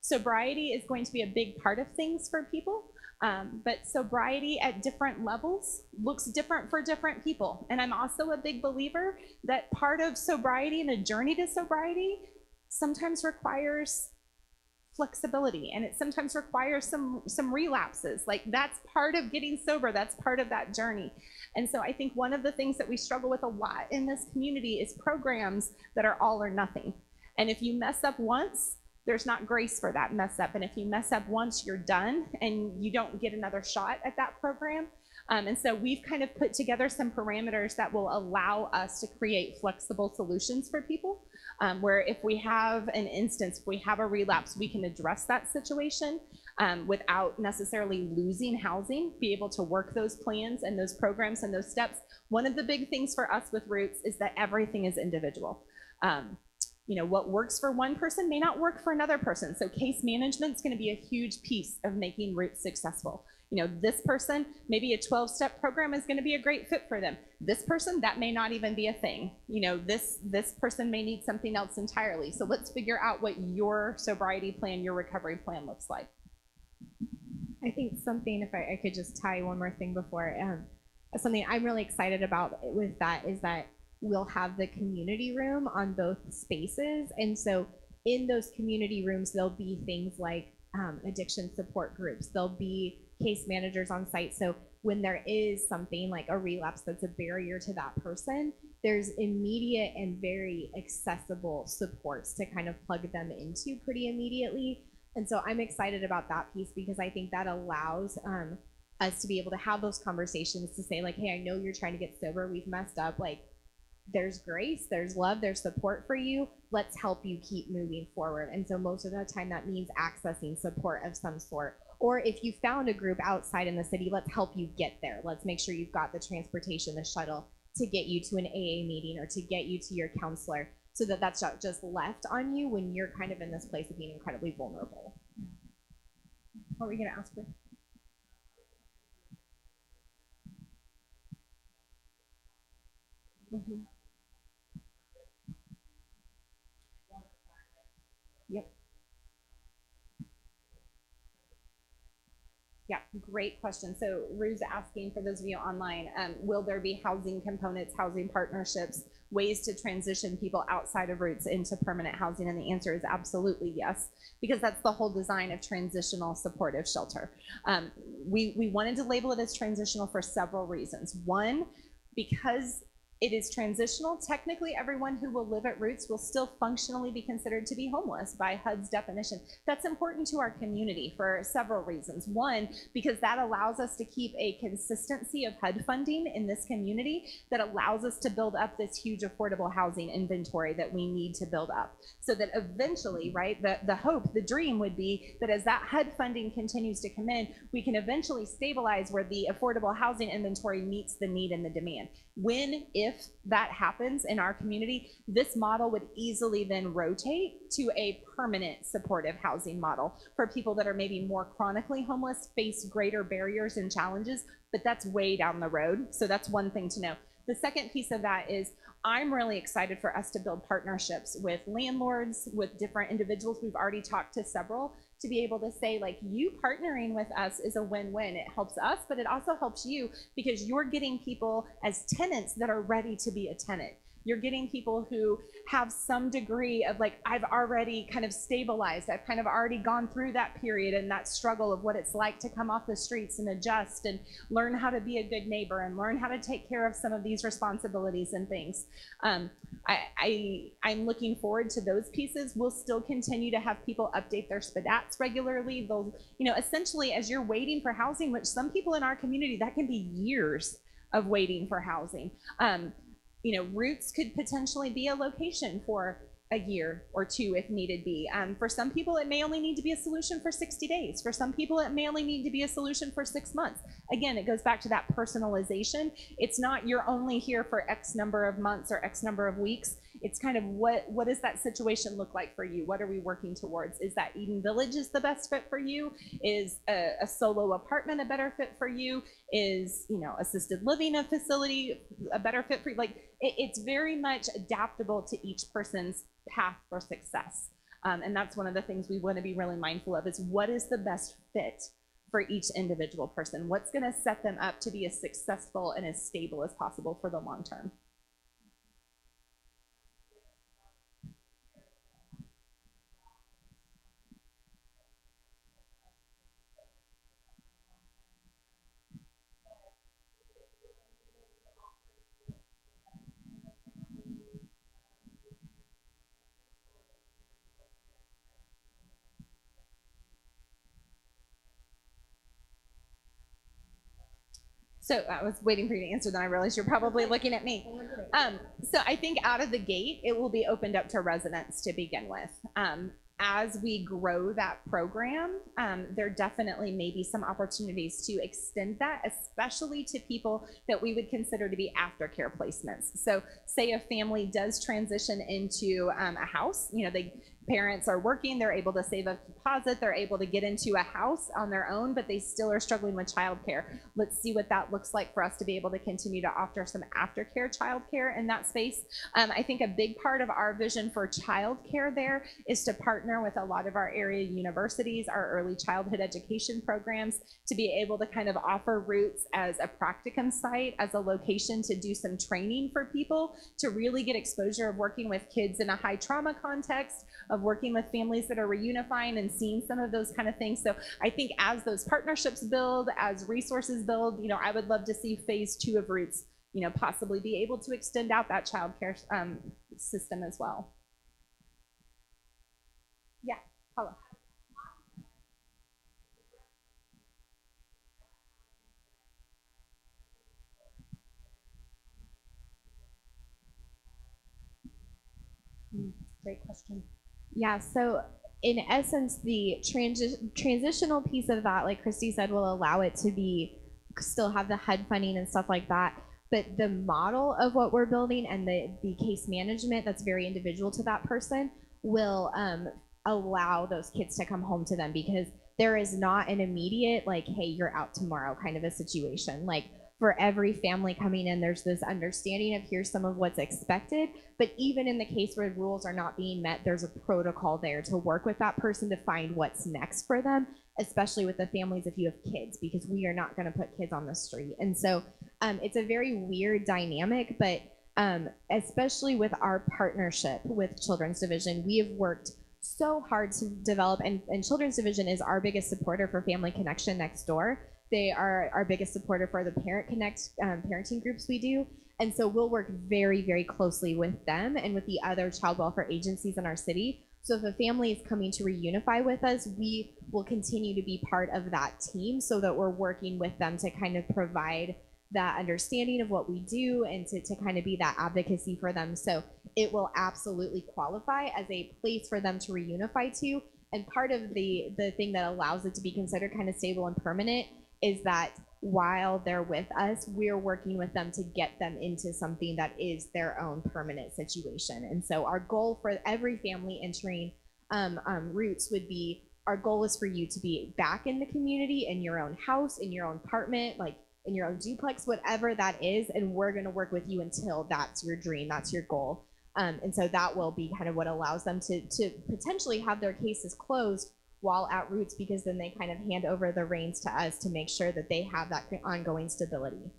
sobriety is going to be a big part of things for people. But sobriety at different levels looks different for different people. And I'm also a big believer that part of sobriety and a journey to sobriety sometimes requires flexibility, and it sometimes requires some relapses. Like, that's part of getting sober, that's part of that journey. And so I think one of the things that we struggle with a lot in this community is programs that are all or nothing. And if you mess up once, there's not grace for that mess up. And if you mess up once, you're done and you don't get another shot at that program. And so we've kind of put together some parameters that will allow us to create flexible solutions for people, where if we have an instance, if we have a relapse, we can address that situation without necessarily losing housing, be able to work those plans and those programs and those steps. One of the big things for us with Roots is that everything is individual. What works for one person may not work for another person. So case management is going to be a huge piece of making Roots successful. This person, maybe a 12-step program is going to be a great fit for them. This person, that may not even be a thing. This person may need something else entirely. So let's figure out what your sobriety plan, your recovery plan looks like. I think something, if I could just tie one more thing before, something I'm really excited about with that is that we'll have the community room on both spaces. And so in those community rooms, there'll be things like addiction support groups. There'll be case managers on site. So when there is something like a relapse that's a barrier to that person, there's immediate and very accessible supports to kind of plug them into pretty immediately. And so I'm excited about that piece because I think that allows us to be able to have those conversations to say, like, hey, I know you're trying to get sober. We've messed up. Like, there's grace, there's love, there's support for you. Let's help you keep moving forward. And so most of the time that means accessing support of some sort. Or if you found a group outside in the city, let's help you get there. Let's make sure you've got the transportation, the shuttle to get you to an AA meeting or to get you to your counselor, so that that's not just left on you when you're kind of in this place of being incredibly vulnerable. What were you going to ask for? Mm-hmm. Yep. Yeah, great question. So Rue's asking, for those of you online, will there be housing components, housing partnerships, ways to transition people outside of Roots into permanent housing? And the answer is absolutely yes, because that's the whole design of transitional supportive shelter. We wanted to label it as transitional for several reasons. One, because it is transitional. Technically, everyone who will live at Roots will still functionally be considered to be homeless by HUD's definition. That's important to our community for several reasons. One, because that allows us to keep a consistency of HUD funding in this community that allows us to build up this huge affordable housing inventory that we need to build up. So that eventually, right, the hope, the dream would be that as that HUD funding continues to come in, we can eventually stabilize where the affordable housing inventory meets the need and the demand. When, if if that happens in our community, this model would easily then rotate to a permanent supportive housing model for people that are maybe more chronically homeless, face greater barriers and challenges, but that's way down the road. So that's one thing to know. The second piece of that is I'm really excited for us to build partnerships with landlords, with different individuals. We've already talked to several, to be able to say, like, you partnering with us is a win-win. It helps us, but it also helps you because you're getting people as tenants that are ready to be a tenant. You're getting people who have some degree of like, I've already kind of stabilized. I've kind of already gone through that period and that struggle of what it's like to come off the streets and adjust and learn how to be a good neighbor and learn how to take care of some of these responsibilities and things. I'm looking forward to those pieces. We'll still continue to have people update their SPDATs regularly. They'll, you know, essentially as you're waiting for housing, which some people in our community, that can be years of waiting for housing. You know, Roots could potentially be a location for a year or two if needed be. For some people, it may only need to be a solution for 60 days. For some people, it may only need to be a solution for 6 months. Again, it goes back to that personalization. It's not you're only here for X number of months or X number of weeks. It's kind of what does that situation look like for you? What are we working towards? Is that Eden Village is the best fit for you? Is a solo apartment a better fit for you? Is, you know, assisted living a facility a better fit for you? Like it's very much adaptable to each person's path for success. And that's one of the things we want to be really mindful of is what is the best fit for each individual person? What's going to set them up to be as successful and as stable as possible for the long term? So I was waiting for you to answer, then I realized you're probably looking at me. So I think out of the gate, it will be opened up to residents to begin with. As we grow that program, there definitely may be some opportunities to extend that, especially to people that we would consider to be aftercare placements. So say a family does transition into a house, you know, parents are working, they're able to save a deposit, they're able to get into a house on their own, but they still are struggling with childcare. Let's see what that looks like for us to be able to continue to offer some aftercare childcare in that space. I think a big part of our vision for childcare there is to partner with a lot of our area universities, our early childhood education programs, to be able to kind of offer Roots as a practicum site, as a location to do some training for people, to really get exposure of working with kids in a high trauma context, of working with families that are reunifying and seeing some of those kind of things. So I think as those partnerships build, as resources build, you know, I would love to see phase 2 of Roots, you know, possibly be able to extend out that childcare system as well. Yeah, Paula. Great question. Yeah, so in essence, the transitional piece of that, like Christy said, will allow it to be still have the HUD funding and stuff like that. But the model of what we're building and the case management that's very individual to that person will allow those kids to come home to them, because there is not an immediate, like, hey, you're out tomorrow kind of a situation. Like, for every family coming in, there's this understanding of here's some of what's expected. But even in the case where rules are not being met, there's a protocol there to work with that person to find what's next for them, especially with the families if you have kids, because we are not going to put kids on the street. And so it's a very weird dynamic, but especially with our partnership with Children's Division, we have worked so hard to develop, and Children's Division is our biggest supporter for Family Connection next door. They are our biggest supporter for the Parent Connect parenting groups we do. And so we'll work very, very closely with them and with the other child welfare agencies in our city. So if a family is coming to reunify with us, we will continue to be part of that team so that we're working with them to kind of provide that understanding of what we do and to kind of be that advocacy for them. So it will absolutely qualify as a place for them to reunify to. And part of the thing that allows it to be considered kind of stable and permanent is that while they're with us, we're working with them to get them into something that is their own permanent situation. And so our goal for every family entering Roots would be, our goal is for you to be back in the community, in your own house, in your own apartment, like in your own duplex, whatever that is, and we're going to work with you until that's your dream, that's your goal. And so that will be kind of what allows them to potentially have their cases closed while at Roots, because then they kind of hand over the reins to us to make sure that they have that ongoing stability.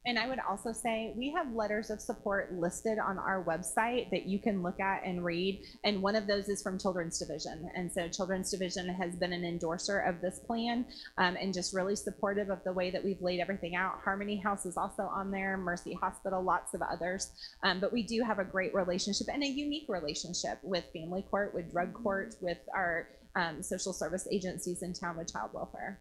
And I would also say we have letters of support listed on our website that you can look at and read. And one of those is from Children's Division. And so Children's Division has been an endorser of this plan and just really supportive of the way that we've laid everything out. Harmony House is also on there, Mercy Hospital, lots of others. But we do have a great relationship and a unique relationship with Family Court, with Drug Court, with our social service agencies in town with child welfare.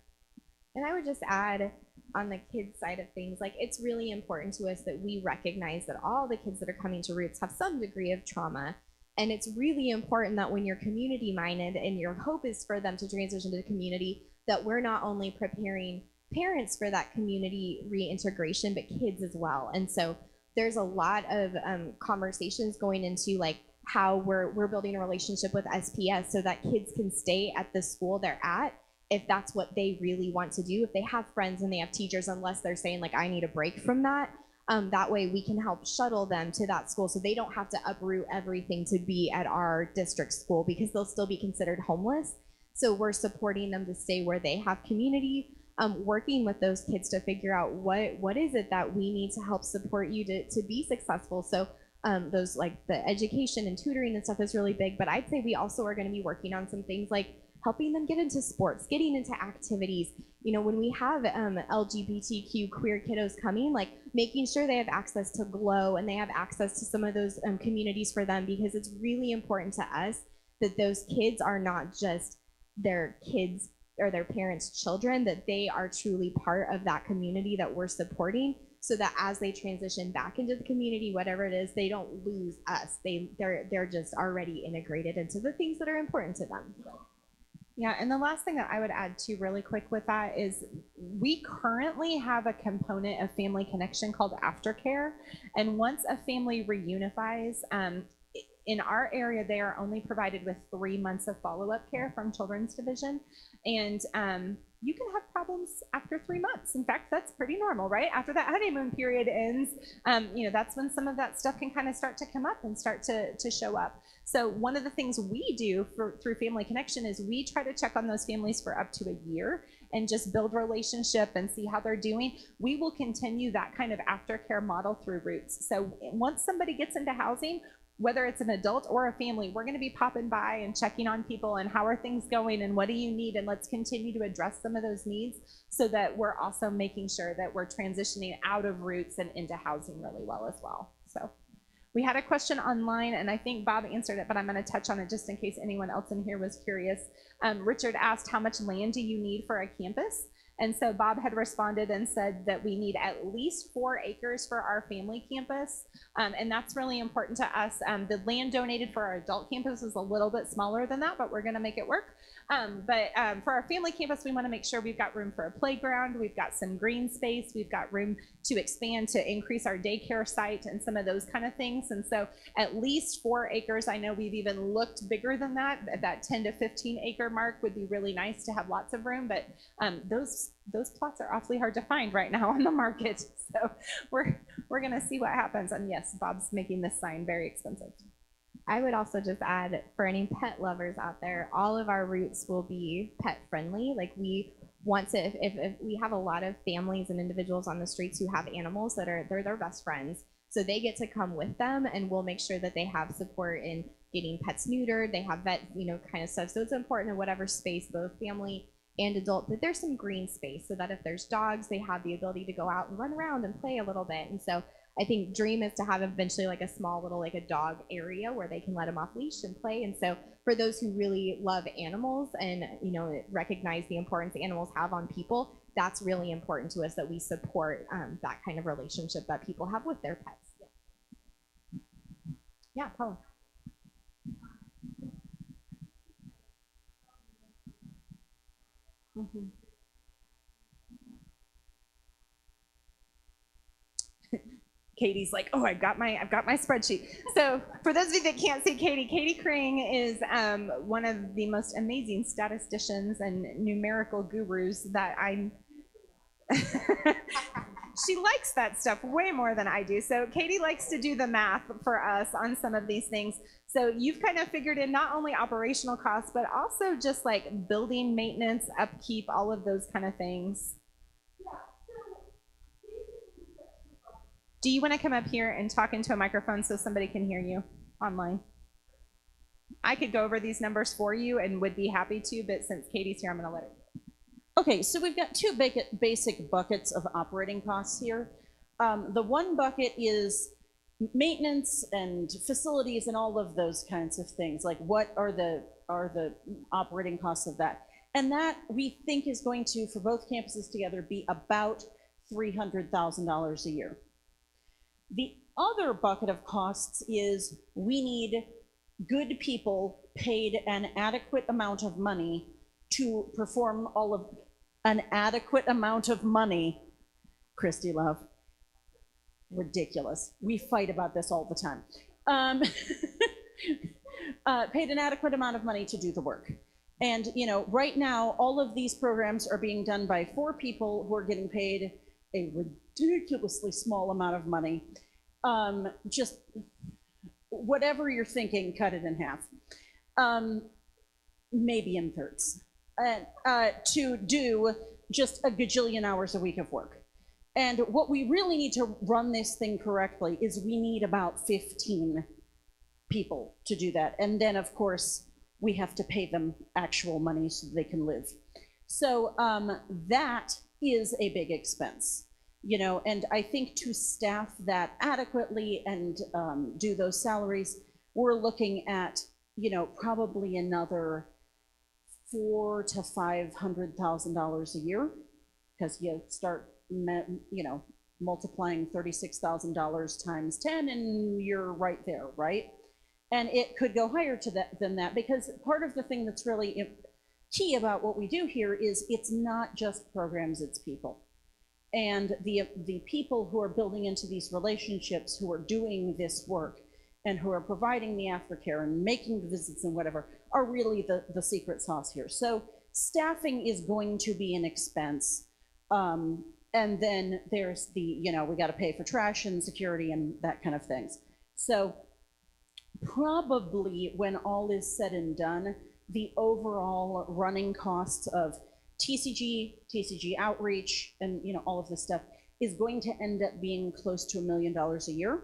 And I would just add, on the kids side of things, like, it's really important to us that we recognize that all the kids that are coming to Roots have some degree of trauma. And it's really important that when you're community minded and your hope is for them to transition to the community, that we're not only preparing parents for that community reintegration, but kids as well. And so there's a lot of conversations going into like how we're building a relationship with SPS so that kids can stay at the school they're at if that's what they really want to do, if they have friends and they have teachers, unless they're saying like, I need a break from that. That way we can help shuttle them to that school so they don't have to uproot everything to be at our district school, because they'll still be considered homeless. So we're supporting them to stay where they have community, working with those kids to figure out what is it that we need to help support you to be successful. So those, like, the education and tutoring and stuff is really big, but I'd say we also are going to be working on some things like helping them get into sports, getting into activities. You know, when we have LGBTQ queer kiddos coming, like making sure they have access to GLOW and they have access to some of those communities for them, because it's really important to us that those kids are not just their kids or their parents' children, that they are truly part of that community that we're supporting, so that as they transition back into the community, whatever it is, they don't lose us. They're just already integrated into the things that are important to them. Yeah, and the last thing that I would add too really quick with that is we currently have a component of family connection called aftercare. And once a family reunifies, in our area, they are only provided with 3 months of follow-up care from Children's Division. And you can have problems after 3 months. In fact, that's pretty normal, right? After that honeymoon period ends, you know, that's when some of that stuff can kind of start to come up and start to show up. So one of the things we do through Family Connection is we try to check on those families for up to a year and just build relationship and see how they're doing. We will continue that kind of aftercare model through Roots. So once somebody gets into housing, whether it's an adult or a family, we're going to be popping by and checking on people and how are things going and what do you need, and let's continue to address some of those needs so that we're also making sure that we're transitioning out of Roots and into housing really well as well. So we had a question online, and I think Bob answered it, but I'm going to touch on it just in case anyone else in here was curious. Richard asked, how much land do you need for a campus? And so Bob had responded and said that we need at least 4 acres for our family campus. And that's really important to us. The land donated for our adult campus is a little bit smaller than that, but we're gonna make it work. But for our family campus, we wanna make sure we've got room for a playground, we've got some green space, we've got room to expand, to increase our daycare site and some of those kind of things. And so at least 4 acres. I know we've even looked bigger than that. That 10 to 15 acre mark would be really nice to have lots of room, but those plots are awfully hard to find right now on the market. So we're gonna see what happens. And yes, Bob's making this sign very expensive. I would also just add, for any pet lovers out there, all of our Roots will be pet friendly. Like, we want to, if we have a lot of families and individuals on the streets who have animals that they're their best friends. So they get to come with them, and we'll make sure that they have support in getting pets neutered. They have vet, kind of stuff. So it's important in whatever space, both family and adult, that there's some green space, so that if there's dogs, they have the ability to go out and run around and play a little bit. And so I think dream is to have eventually like a small little, like a dog area where they can let them off leash and play. And so for those who really love animals and recognize the importance animals have on people, that's really important to us, that we support that kind of relationship that people have with their pets. Yeah, Paula. Katie's like, oh, I've got my spreadsheet. So for those of you that can't see Katie Kring is one of the most amazing statisticians and numerical gurus that I'm. She likes that stuff way more than I do. So Katie likes to do the math for us on some of these things. So you've kind of figured in not only operational costs, but also just like building maintenance, upkeep, all of those kind of things. Do you want to come up here and talk into a microphone so somebody can hear you online? I could go over these numbers for you and would be happy to, but since Katie's here, I'm going to let her. Okay, so we've got two basic buckets of operating costs here. The one bucket is maintenance and facilities and all of those kinds of things. Like, what are the operating costs of that? And that we think is going to, for both campuses together, be about $300,000 a year. The other bucket of costs is we need good people paid an adequate amount of money to perform all of an adequate amount of money. Christy Love, ridiculous. We fight about this all the time. Paid an adequate amount of money to do the work. And you know, right now, all of these programs are being done by 4 people who are getting paid a ridiculously small amount of money. Just whatever you're thinking, cut it in half. Maybe in thirds. To do just a gajillion hours a week of work. And what we really need to run this thing correctly is we need about 15 people to do that. And then, of course, we have to pay them actual money so they can live. So that is a big expense, you know, and I think to staff that adequately and do those salaries, we're looking at, you know, probably another $400,000 to $500,000 a year, because you start, you know, multiplying $36,000 times 10, and you're right there, right? And it could go higher to that than that, because part of the thing that's really key about what we do here is it's not just programs, it's people. And the people who are building into these relationships, who are doing this work, and who are providing the aftercare and making the visits and whatever, are really the secret sauce here. So staffing is going to be an expense. And then there's the, you know, we got to pay for trash and security and that kind of things. So probably when all is said and done, the overall running costs of TCG outreach, and you know, all of this stuff is going to end up being close to $1 million a year.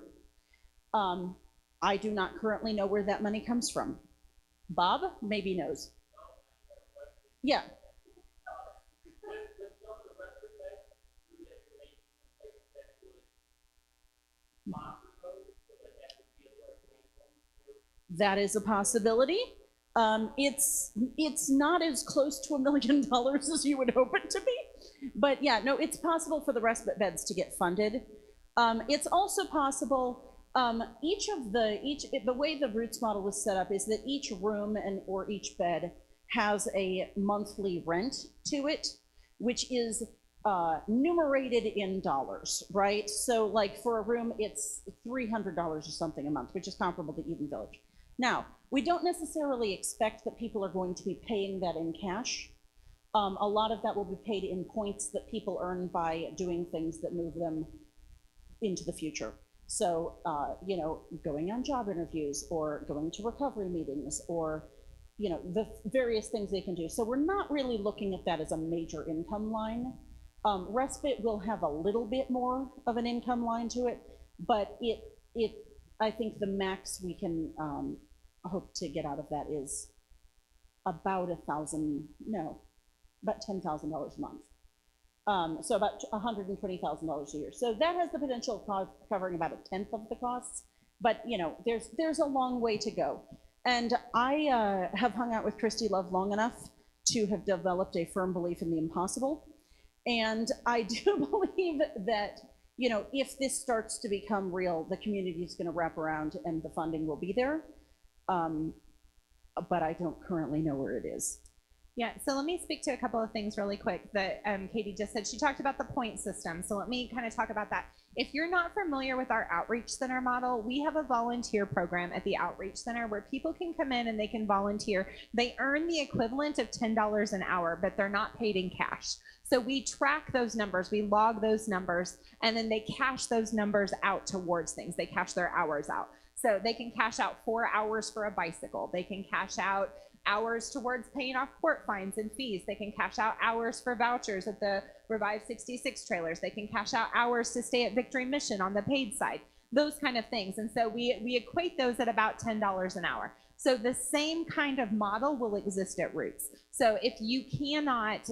I do not currently know where that money comes from. Bob maybe knows. Yeah. That is a possibility. It's not as close to $1 million as you would hope it to be, but yeah, no, it's possible for the respite beds to get funded. It's also possible. The way the Roots model was set up is that each room or each bed has a monthly rent to it, which is numerated in dollars, right? So like for a room, it's $300 or something a month, which is comparable to Eden Village. Now, we don't necessarily expect that people are going to be paying that in cash. A lot of that will be paid in points that people earn by doing things that move them into the future. So, you know, going on job interviews or going to recovery meetings or, you know, the various things they can do. So we're not really looking at that as a major income line. Respite will have a little bit more of an income line to it, but I think the max we can hope to get out of that is about $10,000 a month. So about $120,000 a year. So that has the potential of covering about 1/10 of the costs, but you know, there's a long way to go. And I have hung out with Christy Love long enough to have developed a firm belief in the impossible. And I do believe that, you know, if this starts to become real, the community is going to wrap around and the funding will be there. But I don't currently know where it is. Yeah, so let me speak to a couple of things really quick that Katie just said. She talked about the point system. So let me kind of talk about that. If you're not familiar with our outreach center model, we have a volunteer program at the outreach center where people can come in and they can volunteer. They earn the equivalent of $10 an hour, but they're not paid in cash. So we track those numbers, we log those numbers, and then they cash those numbers out towards things. They cash their hours out. So they can cash out 4 hours for a bicycle. They can cash out hours towards paying off court fines and fees. They can cash out hours for vouchers at the Revive 66 trailers. They can cash out hours to stay at Victory Mission on the paid side, those kind of things. And so we equate those at about $10 an hour. So the same kind of model will exist at Roots. So if you cannot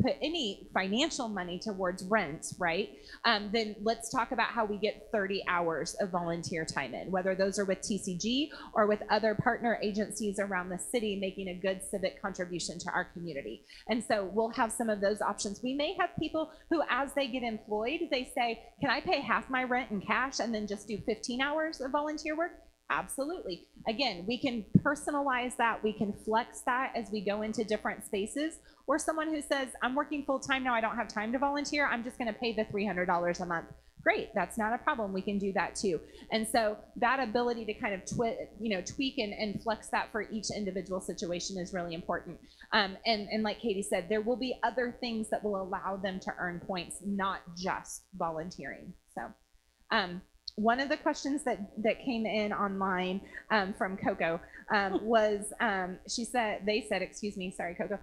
put any financial money towards rent, right, then let's talk about how we get 30 hours of volunteer time in, whether those are with TCG or with other partner agencies around the city making a good civic contribution to our community. And so we'll have some of those options. We may have people who, as they get employed, they say, can I pay half my rent in cash and then just do 15 hours of volunteer work? Absolutely. Again, we can personalize that. We can flex that as we go into different spaces. Or someone who says, I'm working full time now, I don't have time to volunteer, I'm just going to pay the $300 a month. Great, that's not a problem. We can do that too. And so that ability to kind of tweak and flex that for each individual situation is really important. And like Katie said, there will be other things that will allow them to earn points, not just volunteering. So one of the questions that came in online from Coco was, they said, excuse me, sorry, Coco,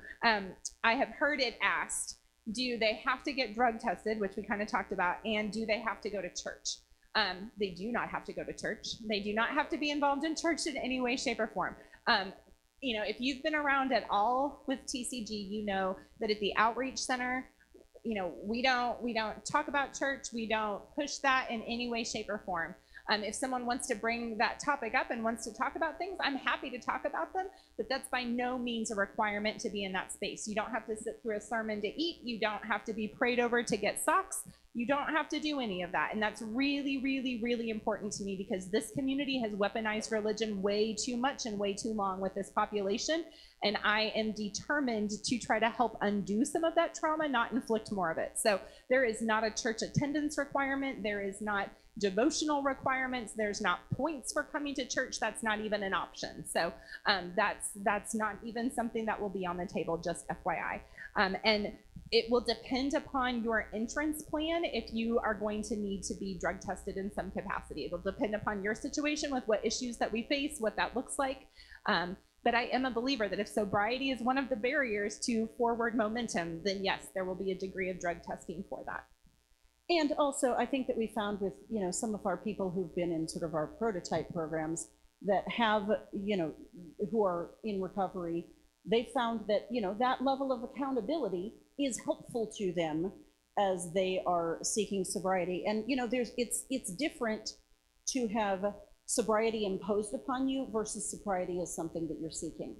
I have heard it asked, do they have to get drug tested, which we kind of talked about, and do they have to go to church? They do not have to go to church. They do not have to be involved in church in any way, shape, or form. If you've been around at all with TCG, you know that at the outreach center, we don't talk about church. We don't push that in any way, shape, or form. If someone wants to bring that topic up and wants to talk about things, I'm happy to talk about them, but that's by no means a requirement to be in that space. You don't have to sit through a sermon to eat. You don't have to be prayed over to get socks. You don't have to do any of that. And that's really, really, really important to me because this community has weaponized religion way too much and way too long with this population. And I am determined to try to help undo some of that trauma, not inflict more of it. So there is not a church attendance requirement. There is not devotional requirements. There's not points for coming to church. That's not even an option. So that's not even something that will be on the table, just FYI. And it will depend upon your entrance plan if you are going to need to be drug tested in some capacity. It'll depend upon your situation with what issues that we face, what that looks like. But I am a believer that if sobriety is one of the barriers to forward momentum, then yes, there will be a degree of drug testing for that. And also, I think that we found with, some of our people who've been in sort of our prototype programs that have, who are in recovery, they found that, that level of accountability is helpful to them as they are seeking sobriety. And, it's different to have sobriety imposed upon you versus sobriety as something that you're seeking.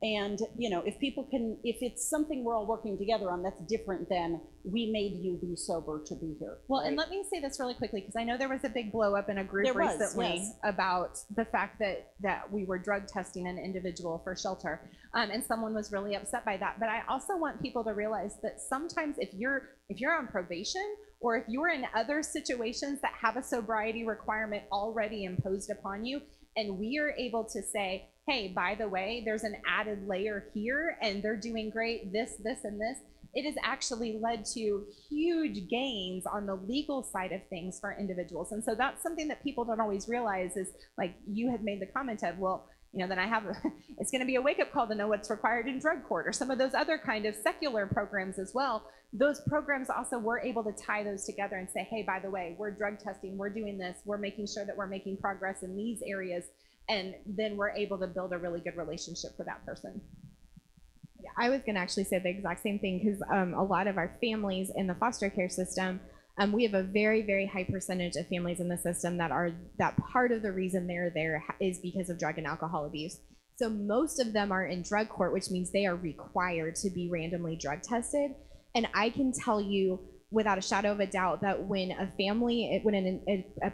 And, if it's something we're all working together on, that's different than we made you be sober to be here. Well, right? And let me say this really quickly, because I know there was a big blow up in a group recently about the fact that we were drug testing an individual for shelter. And someone was really upset by that. But I also want people to realize that sometimes if you're on probation or if you're in other situations that have a sobriety requirement already imposed upon you, and we are able to say, hey, by the way, there's an added layer here and they're doing great, this, and this, it has actually led to huge gains on the legal side of things for individuals. And so that's something that people don't always realize is, like you had made the comment of, well, then it's going to be a wake-up call to know what's required in drug court or some of those other kind of secular programs as well. Those programs also were able to tie those together and say, hey, by the way, we're drug testing, we're doing this, we're making sure that we're making progress in these areas. And then we're able to build a really good relationship for that person. Yeah, I was going to actually say the exact same thing because a lot of our families in the foster care system, we have a very, very high percentage of families in the system that part of the reason they're there is because of drug and alcohol abuse. So most of them are in drug court, which means they are required to be randomly drug tested. And I can tell you without a shadow of a doubt that when a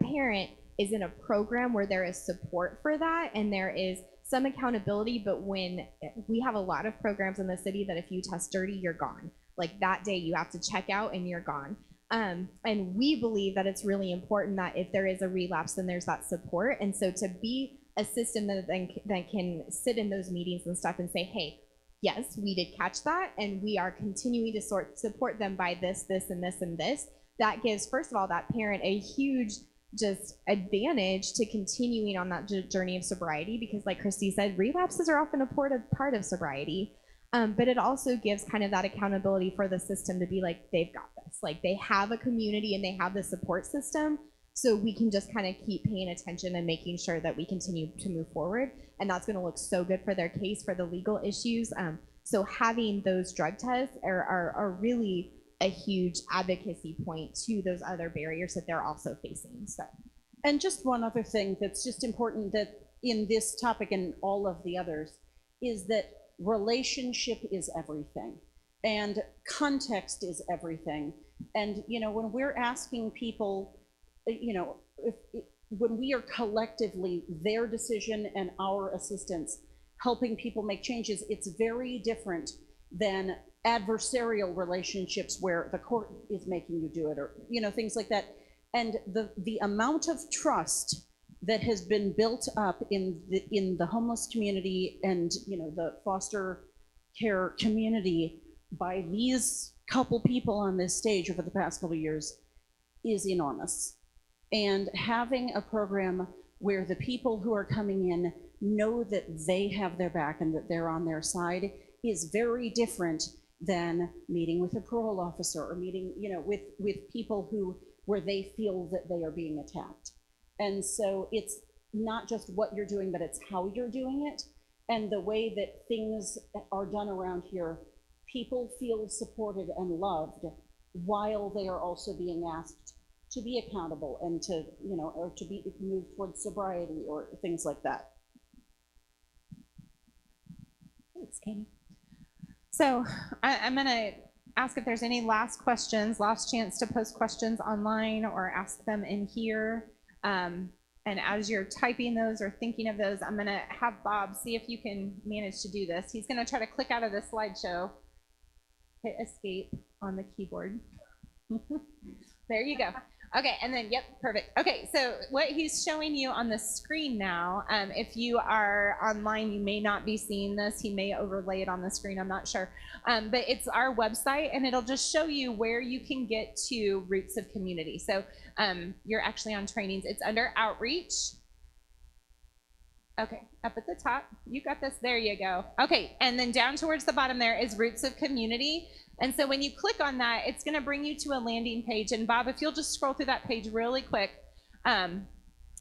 parent is in a program where there is support for that and there is some accountability, but when we have a lot of programs in the city that if you test dirty, you're gone. Like that day you have to check out and you're gone. And we believe that it's really important that if there is a relapse, then there's that support. And so to be a system that can sit in those meetings and stuff and say, hey, yes, we did catch that, and we are continuing to support them by this, this, and this, and this. That gives, first of all, that parent a huge just advantage to continuing on that journey of sobriety, because like Christy said, relapses are often a part of sobriety. But it also gives kind of that accountability for the system to be like, they've got this. Like they have a community and they have the support system. So we can just kind of keep paying attention and making sure that we continue to move forward. And that's going to look so good for their case, for the legal issues. So having those drug tests are really a huge advocacy point to those other barriers that they're also facing. So, and just one other thing that's just important that in this topic and all of the others is that relationship is everything and context is everything. And, you know, when we're asking people, you know, when we are collectively their decision and our assistance helping people make changes, it's very different than adversarial relationships where the court is making you do it, or, you know, things like that. And the amount of trust that has been built up in the homeless community and, you know, the foster care community by these couple people on this stage over the past couple of years is enormous. And having a program where the people who are coming in know that they have their back and that they're on their side is very different than meeting with a parole officer or meeting, you know, with people where they feel that they are being attacked. And so it's not just what you're doing, but it's how you're doing it. And the way that things are done around here, people feel supported and loved while they are also being asked to be accountable and to, you know, or to be moved towards sobriety or things like that. Thanks, Katie. So I'm going to ask if there's any last questions, last chance to post questions online or ask them in here. And as you're typing those or thinking of those, I'm going to have Bob see if you can manage to do this. He's going to try to click out of the slideshow, hit escape on the keyboard. There you go. Okay, and then, yep, perfect. Okay, so what he's showing you on the screen now, if you are online, you may not be seeing this. He may overlay it on the screen, I'm not sure. But it's our website, and it'll just show you where you can get to Roots of Community. So you're actually on trainings. It's under Outreach. Okay, up at the top. You got this. There you go. Okay, and then down towards the bottom there is Roots of Community. And so when you click on that, it's going to bring you to a landing page. And Bob, if you'll just scroll through that page really quick,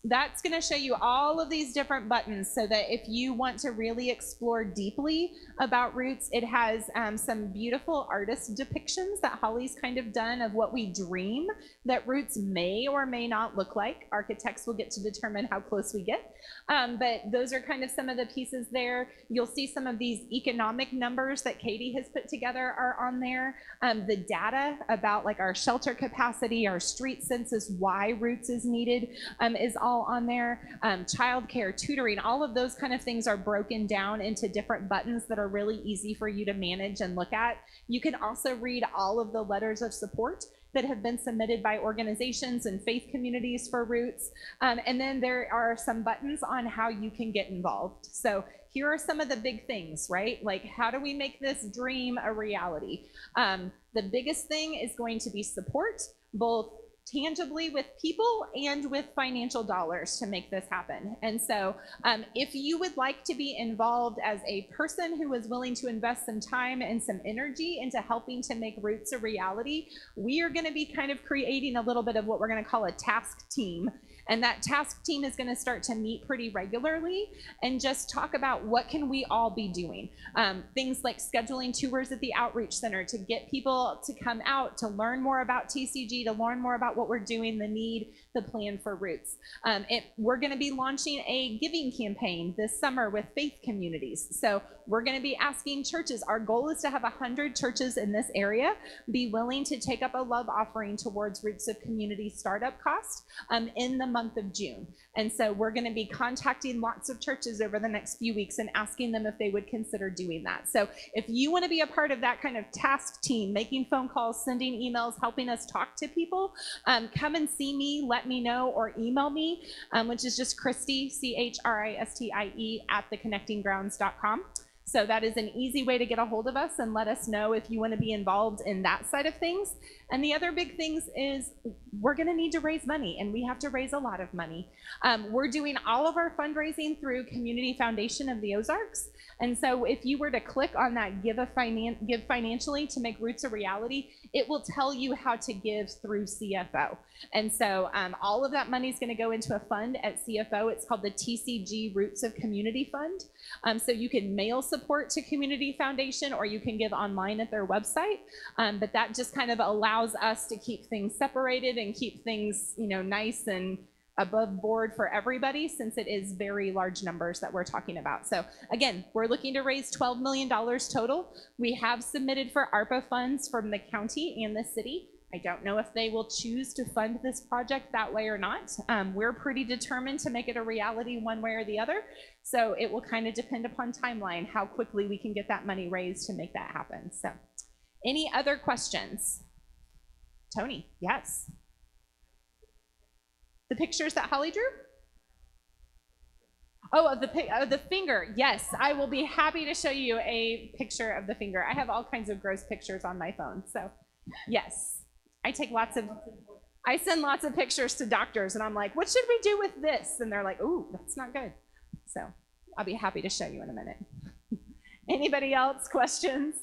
that's going to show you all of these different buttons so that if you want to really explore deeply about Roots, it has some beautiful artist depictions that Holly's kind of done of what we dream that Roots may or may not look like. Architects will get to determine how close we get. But those are kind of some of the pieces there. You'll see some of these economic numbers that Katie has put together are on there. The data about like our shelter capacity, our street census, why Roots is needed is all on there. Childcare, tutoring, all of those kind of things are broken down into different buttons that are really easy for you to manage and look at. You can also read all of the letters of support that have been submitted by organizations and faith communities for Roots. And then there are some buttons on how you can get involved. So here are some of the big things, right? Like, how do we make this dream a reality? The biggest thing is going to be support, both tangibly with people and with financial dollars to make this happen. And so if you would like to be involved as a person who is willing to invest some time and some energy into helping to make Roots a reality, we are going to be kind of creating a little bit of what we're going to call a task team. And that task team is going to start to meet pretty regularly and just talk about what can we all be doing. Things like scheduling tours at the Outreach Center to get people to come out, to learn more about TCG, to learn more about about what we're doing, the need, the plan for Roots. We're going to be launching a giving campaign this summer with faith communities. So we're going to be asking churches. Our goal is to have 100 churches in this area be willing to take up a love offering towards Roots of Community startup cost in the month of June. And so we're going to be contacting lots of churches over the next few weeks and asking them if they would consider doing that. So if you want to be a part of that kind of task team, making phone calls, sending emails, helping us talk to people, come and see me, let me know, or email me, which is just Christie, CHRISTIE @theconnectinggrounds.com. So that is an easy way to get a hold of us and let us know if you want to be involved in that side of things. And the other big things is we're going to need to raise money, and we have to raise a lot of money. We're doing all of our fundraising through Community Foundation of the Ozarks. And so if you were to click on that give financially to make Roots a reality, it will tell you how to give through CFO. And so all of that money is going to go into a fund at CFO. It's called the TCG Roots of Community Fund. So you can mail support to Community Foundation, or you can give online at their website. But that just kind of allows us to keep things separated and keep things, you know, nice and above board for everybody, since it is very large numbers that we're talking about. So again, we're looking to raise $12 million total. We have submitted for ARPA funds from the county and the city. I don't know if they will choose to fund this project that way or not. We're pretty determined to make it a reality one way or the other. So it will kind of depend upon timeline, how quickly we can get that money raised to make that happen. So any other questions? Tony, yes. The pictures that Holly drew? Oh, of the finger. Yes, I will be happy to show you a picture of the finger. I have all kinds of gross pictures on my phone. So yes, I send lots of pictures to doctors, and I'm like, what should we do with this? And they're like, ooh, that's not good. So I'll be happy to show you in a minute. Anybody else? Questions?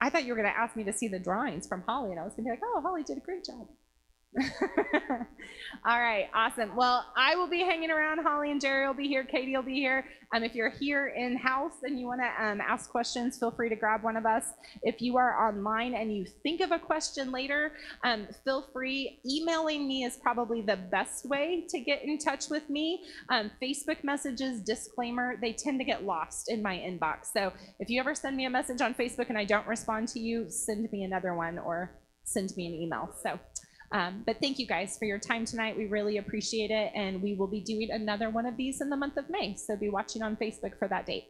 I thought you were going to ask me to see the drawings from Holly, and I was going to be like, oh, Holly did a great job. All right, awesome. Well, I will be hanging around. Holly and Jerry will be here. Katie will be here. If you're here in house and you want to ask questions, feel free to grab one of us. If you are online and you think of a question later, feel free. Emailing me is probably the best way to get in touch with me. Facebook messages, disclaimer, they tend to get lost in my inbox. So if you ever send me a message on Facebook and I don't respond to you, send me another one or send me an email. So. But thank you guys for your time tonight. We really appreciate it. And we will be doing another one of these in the month of May. So be watching on Facebook for that date.